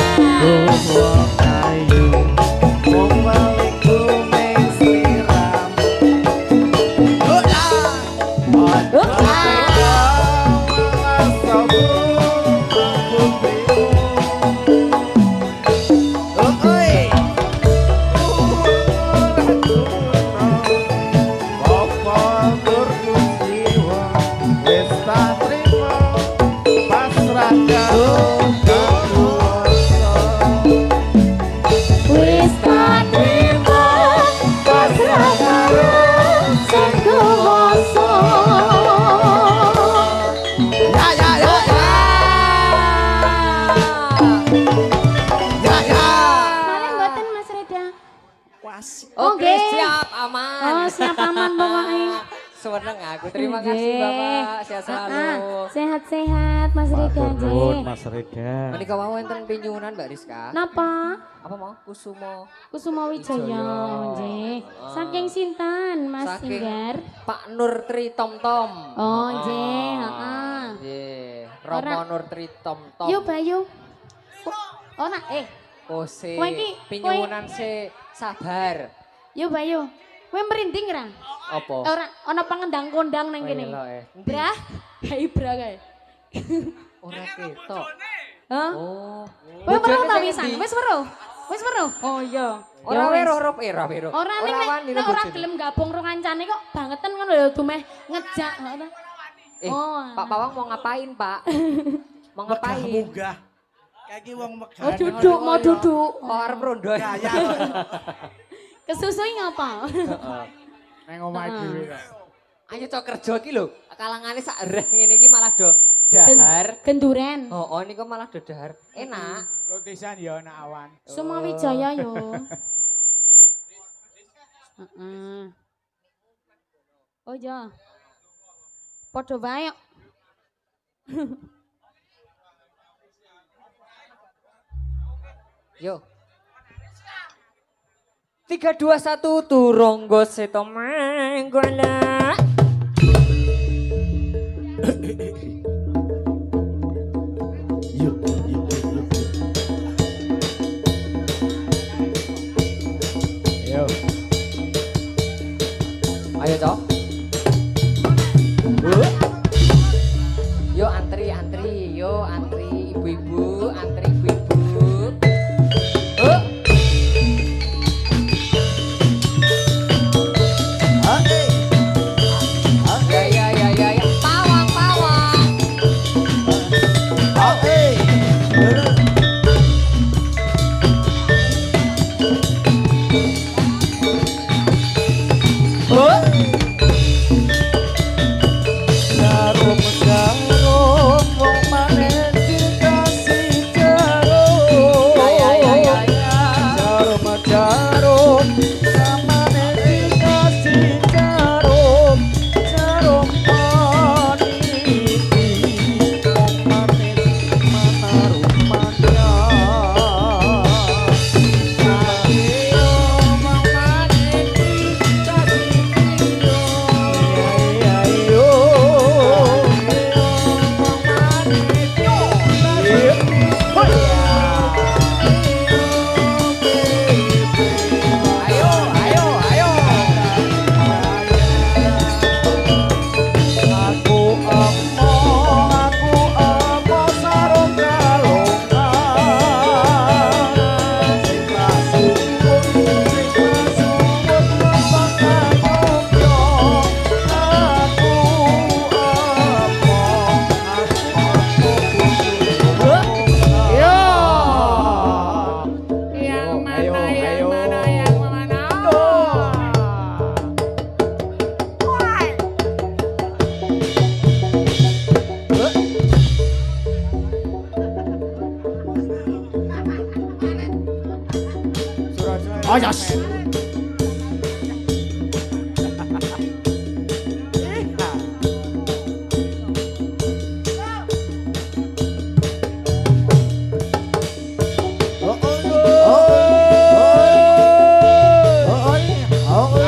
Wis tak trimo pasrah karo sing kuwasa. Kalian mboten Mas Reda? Oke, Oke. siap aman. Oh, siap aman pokoknya. Seneng aku. Terima kasih Nggih. Bapak. Sehat selalu. Sehat-sehat Mas Reda Matur nuwun nggih. Mas Reda. Menika mau enten pinjungan Mbak Rizka. Napa? Apa mau? Kusumo. Kusuma Wijaya Wijaya. nggih. Saking sinten Mas Saking Inggar? Pak Nur Tri Tomtom. Oh nggih, heeh. Nggih. Romo Ora- Nur Tri Tomtom. Yuk Bayu. Oh nak Kose. Kowe iki- Pinjungan se sabar. yuk Bayu. Kowe merinding ra? Apa? Ora ana pengendang kondang nang Oh, kene. iya, eh. Brah, hai bra kae. Ora ketok. Hah? Oh. Kowe weruh Bojone ta sing wisan? endi? Wis weruh? Wis weruh? Oh iya. Ora Ya wis. weruh ora weruh. Ora ning wani nek ora bojone. gelem gabung ro kancane kok bangetan ngono lho dumeh ngejak ngono. Oh, Pak Pawang mau ngapain, Pak? Mau ngapain? Munggah. Kayak iki wong megah. Oh duduk, mau duduk. Oh, arep rondo. Ya ya. Kesusui ngapa? Nang omah dhewe kok. Ayo cok kerja iki lho. Kalangane sak reh ngene iki malah do dahar. Genduren. Oh, niku malah do dahar. Enak. Lutisan ya ana awan. Suma Wijaya yo. Heeh. Oh iya. Padha wae kok. Yo. 3 2 1 turonggo seto menggala. Yo. Ayo, Cok. Yo antri, yo antri ibu-ibu, antri ibu-ibu. Ayos.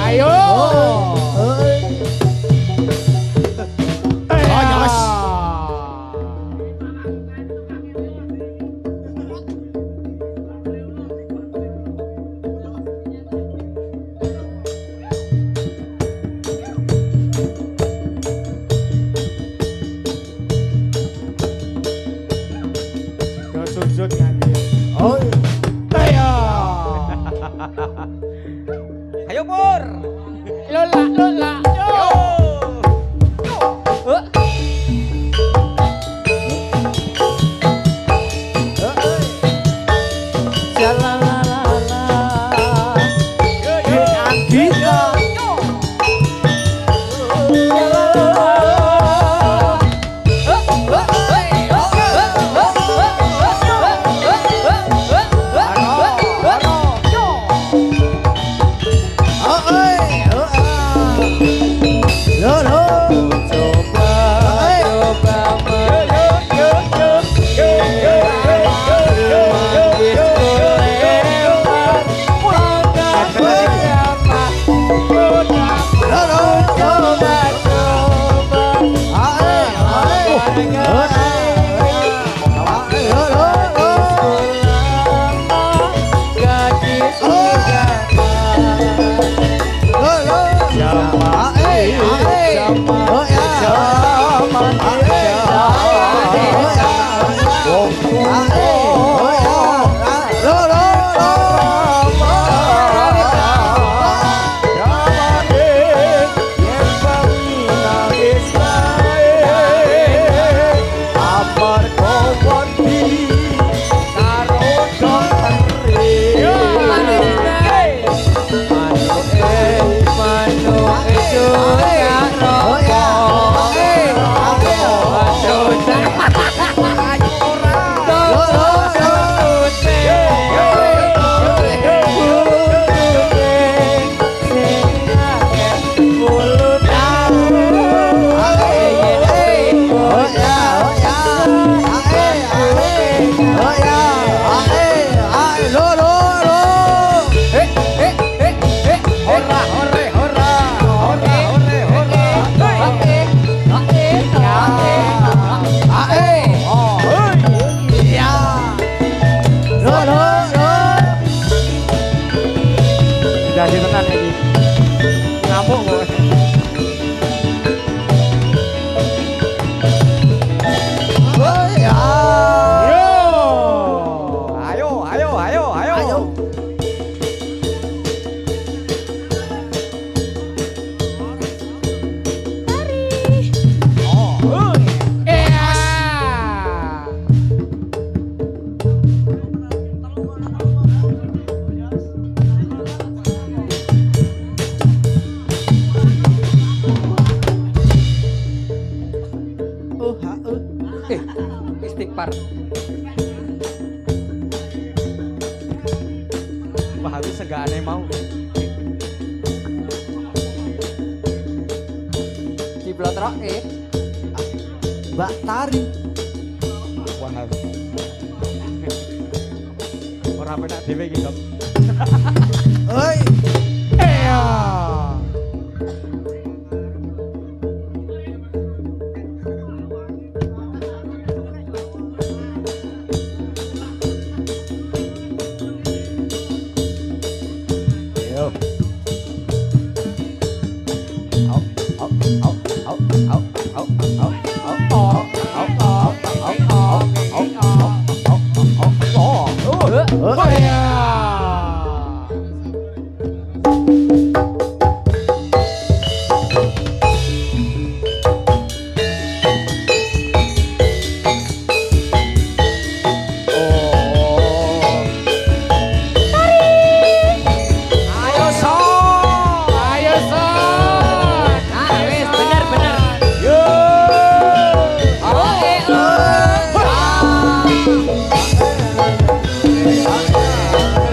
Ayo. Ayos. Yo sujud nganti. Oh. Ayo. Ayo Pur. Lola, lola. Yo. Jadi tenan iki. Ngamuk kok. Ayo. Istighfar. Wah, aku segane mau. Diblotroke. Mbak Tari. Wah. Ora penak dhewe iki, Dok. Oi. Yo.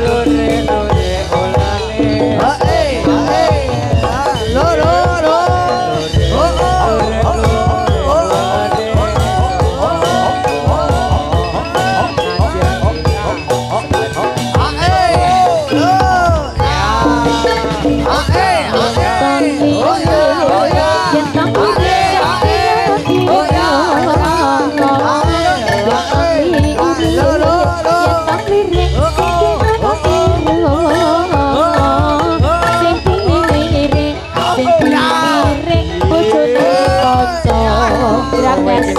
Lore lore ola siap guys.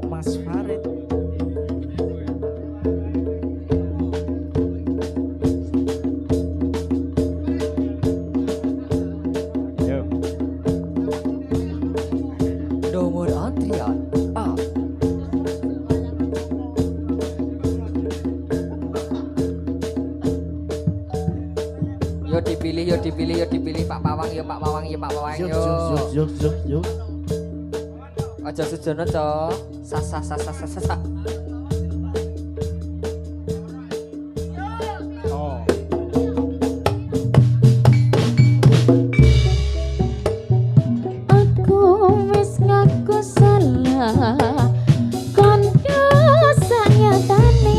Mas Farid. Yo. Nomor antrian A. Yo dipilih Pak Pawang yo Pak Pawang yo Pak Pawang yo. Aja sejono to. Sa. Oh. Aku wis ngaku salah kondo sanyatane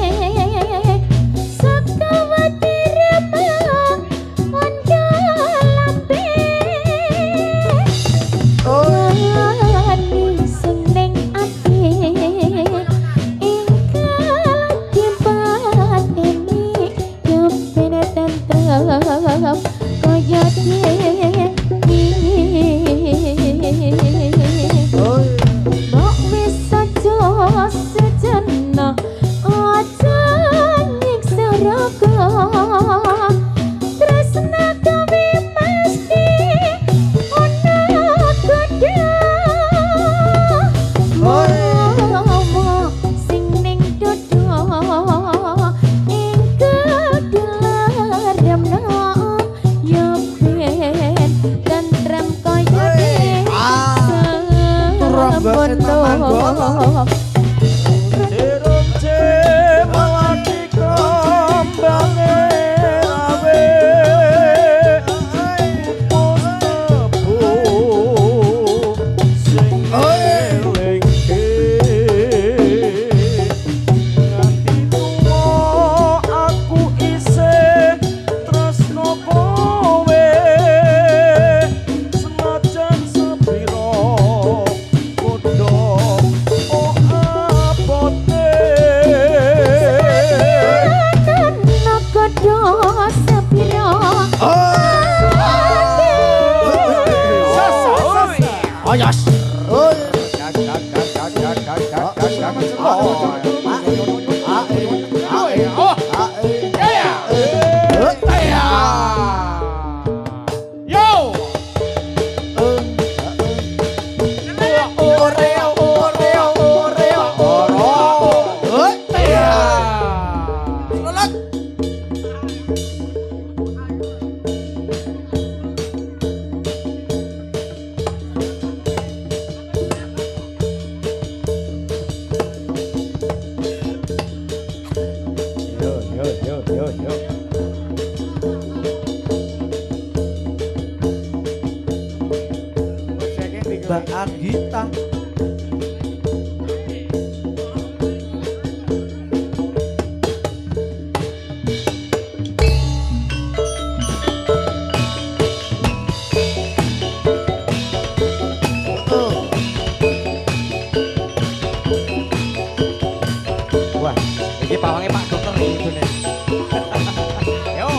sakawati remang kondo lambe wani sing ning ati ingkang dipateni yo bene tentrem kaya Mbok wis aja sejeneng aja nyiksa raga tresna gawe mesti ana godha Mama sing ning dodo ing kedelaremna ya ben tentrem kaya Bondo Jeruk mawati kembangé awe pupus tebu sing elengke nganti tuwa aku isih tresno kowe senajan sepiro padha oh abote ana godho sepira Ayas. yo Mbak Anggita. wah iki pawangnya Pak Dokter iki nih yo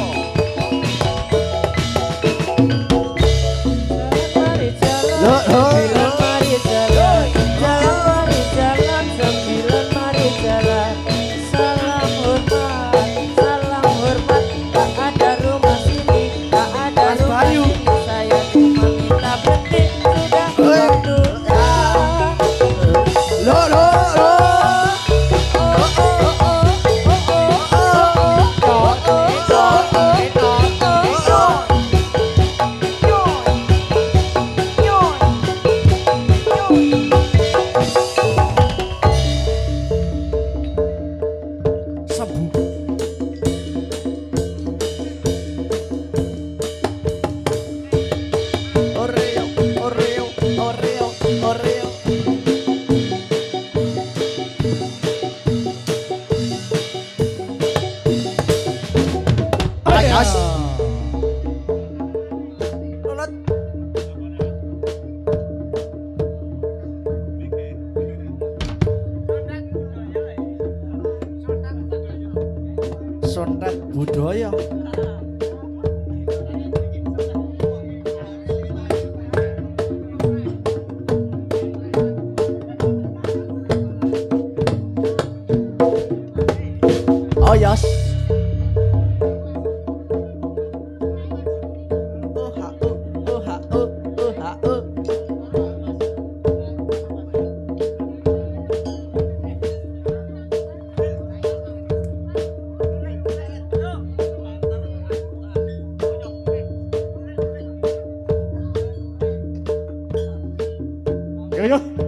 Yo yo.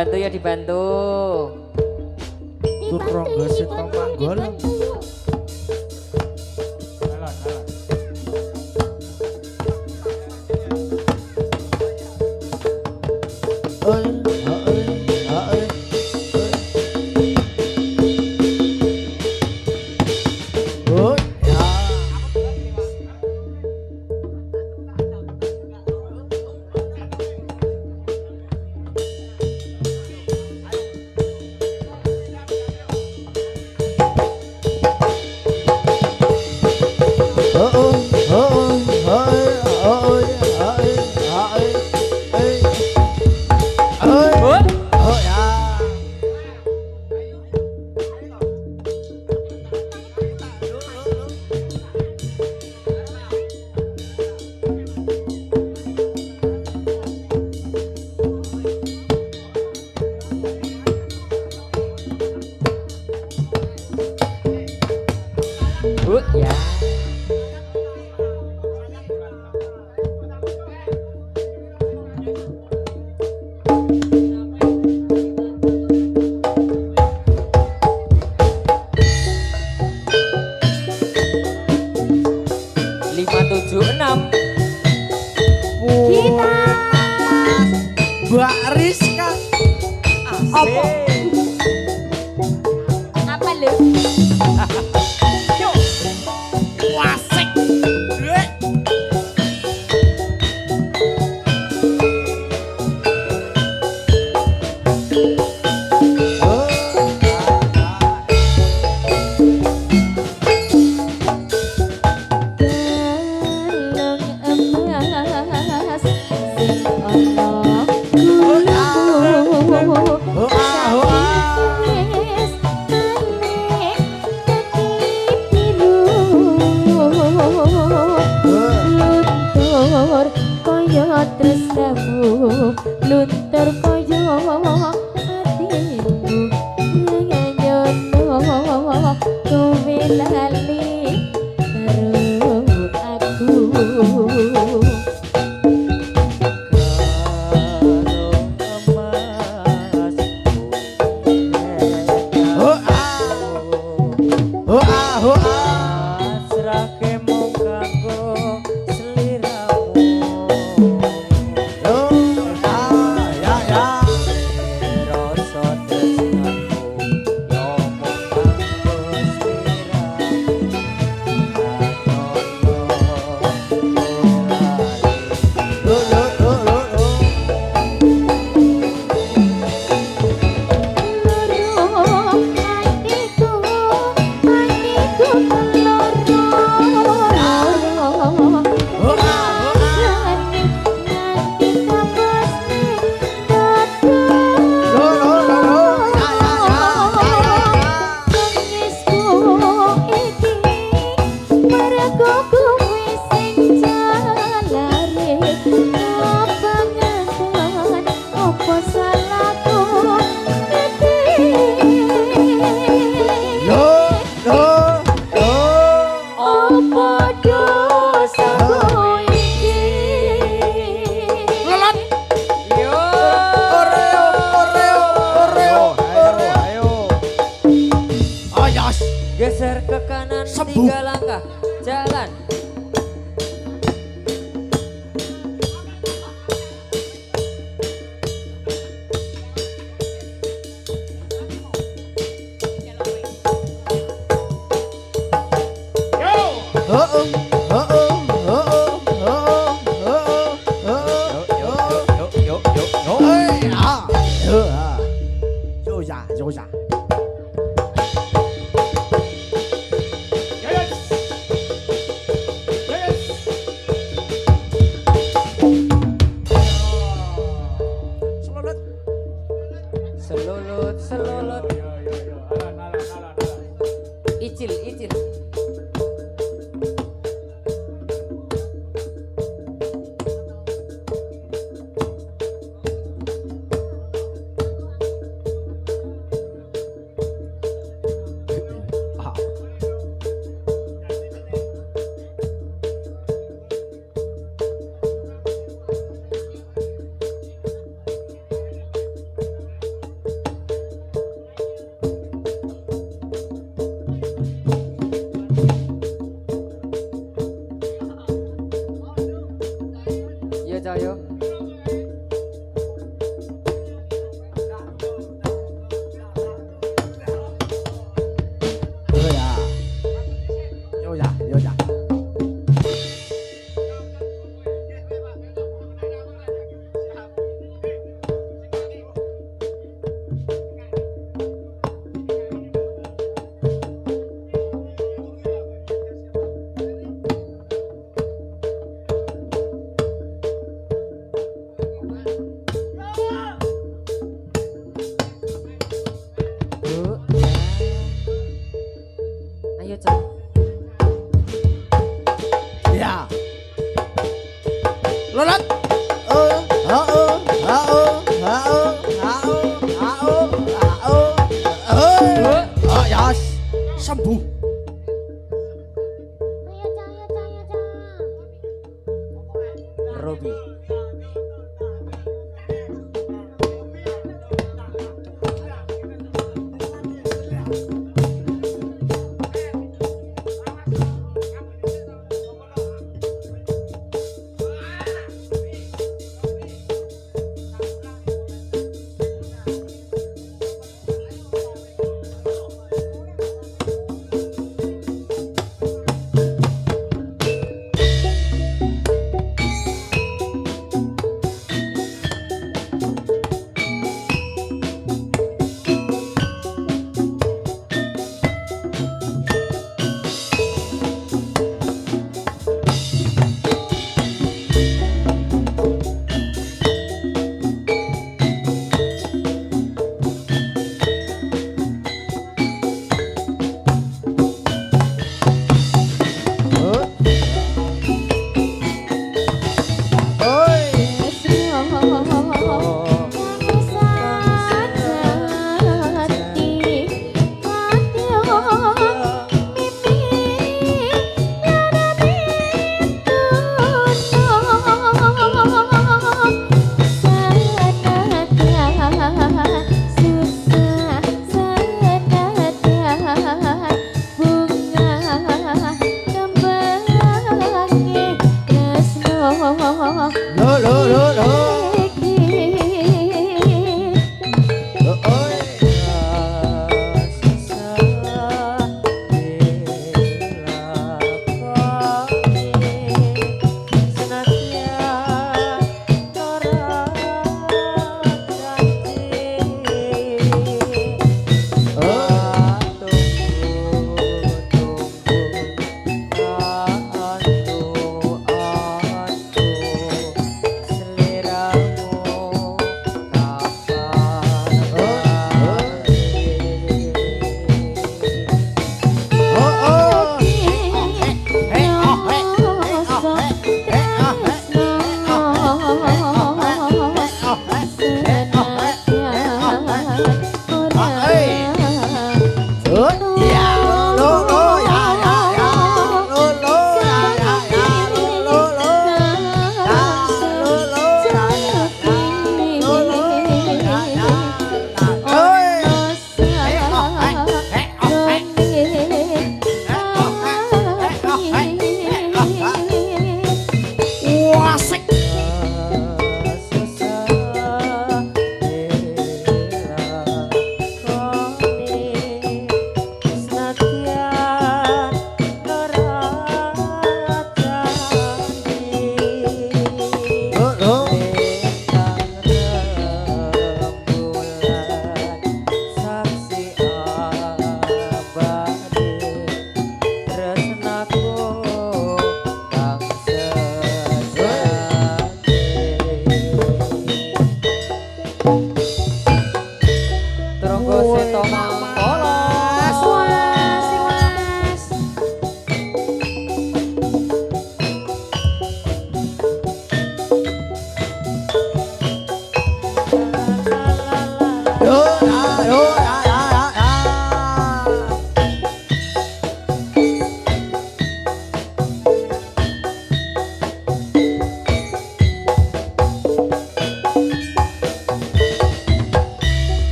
dibantu ya dibantu. Turangga Sita Manggala. Ya. Lima tujuh enam. Kita. Mbak Rizka. Apa? Apa lu? Luntur kaya hatimu nganyono kowe lali karo aku. Geser ke kanan 3 langkah. Jalan. Selulut, selulut. Icil, icil. ya, yo ya. Bu. Ayo, Cok. Ya. Lolot. Oh, ya. Sembuh. Ayo, Cak. Robi.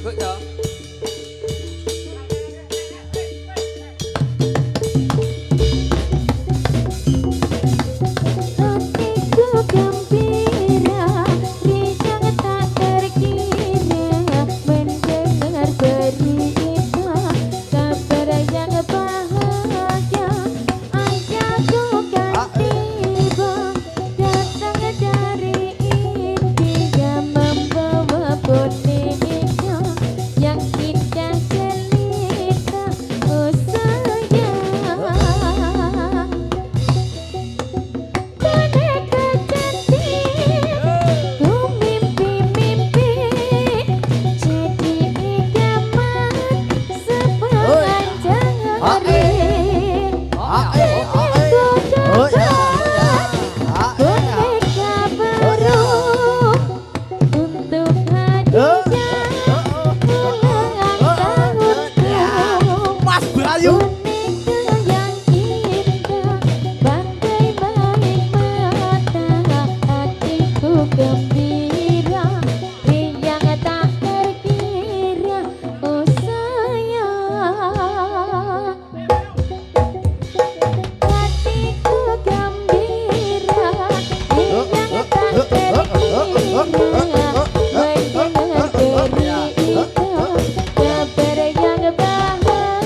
Guk co. Hatiku gembira, risang tak terkira mendengar berita kabar yang bahagia. Ayahku kan tiba datang dari India membawa boneka yang indah jelita. Oh sayang, boneka cantik, ku mimpi-mimpi jadi idaman sepanjang hari. Boneka baru untuk hadiah ulang tahunku. Mas Bayu. Boneka yang indah, pandai baik mata, hatiku gembira, riang tak terkira. Oh sayang, hatiku gembira, riang tak terkira mendengar berita kabar yang bahagia.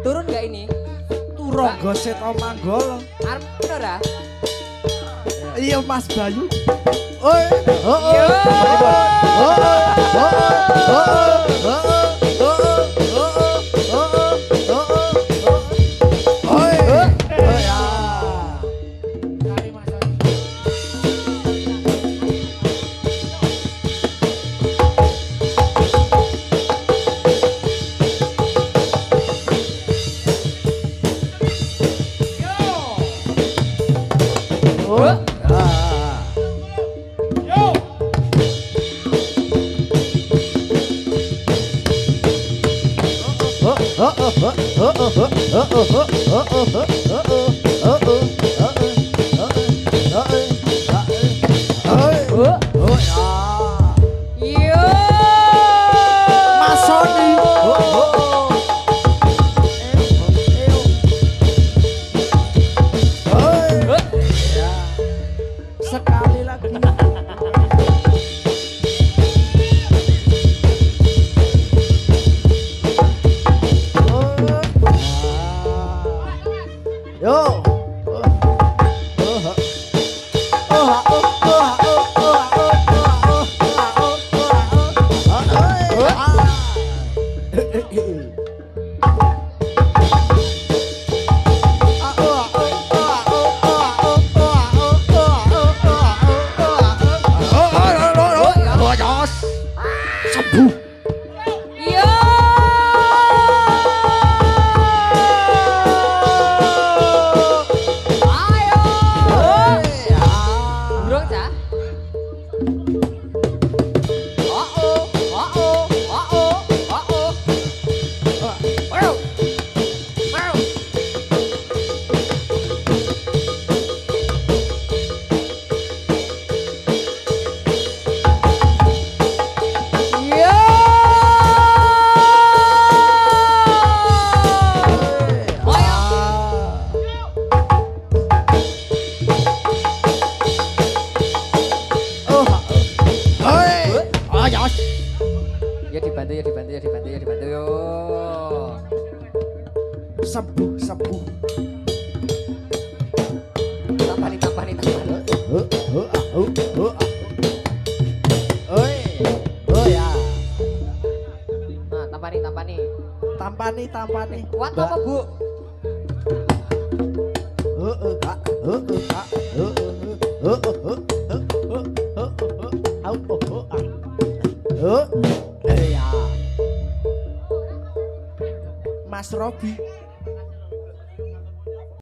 Turun gak ini? Turonggo Seto Manggolo. Arep ora? Iya Mas Bayu. Yo. Masoni. Sekali lagi. Yo. Yo. Ayo. Burung cah. Oh oh, oh oh, oh oh, oh oh. Wow. Wow. Yo. Ya dibantu, ya dibantu, ya dibantu, ya dibantu yo. Sepuh, sepuh. Tampani, tampani, tampani. Oh ya. Nah, tampani, tampani. Tampani, tampani. Kuat apa, Bu? Mas Robi.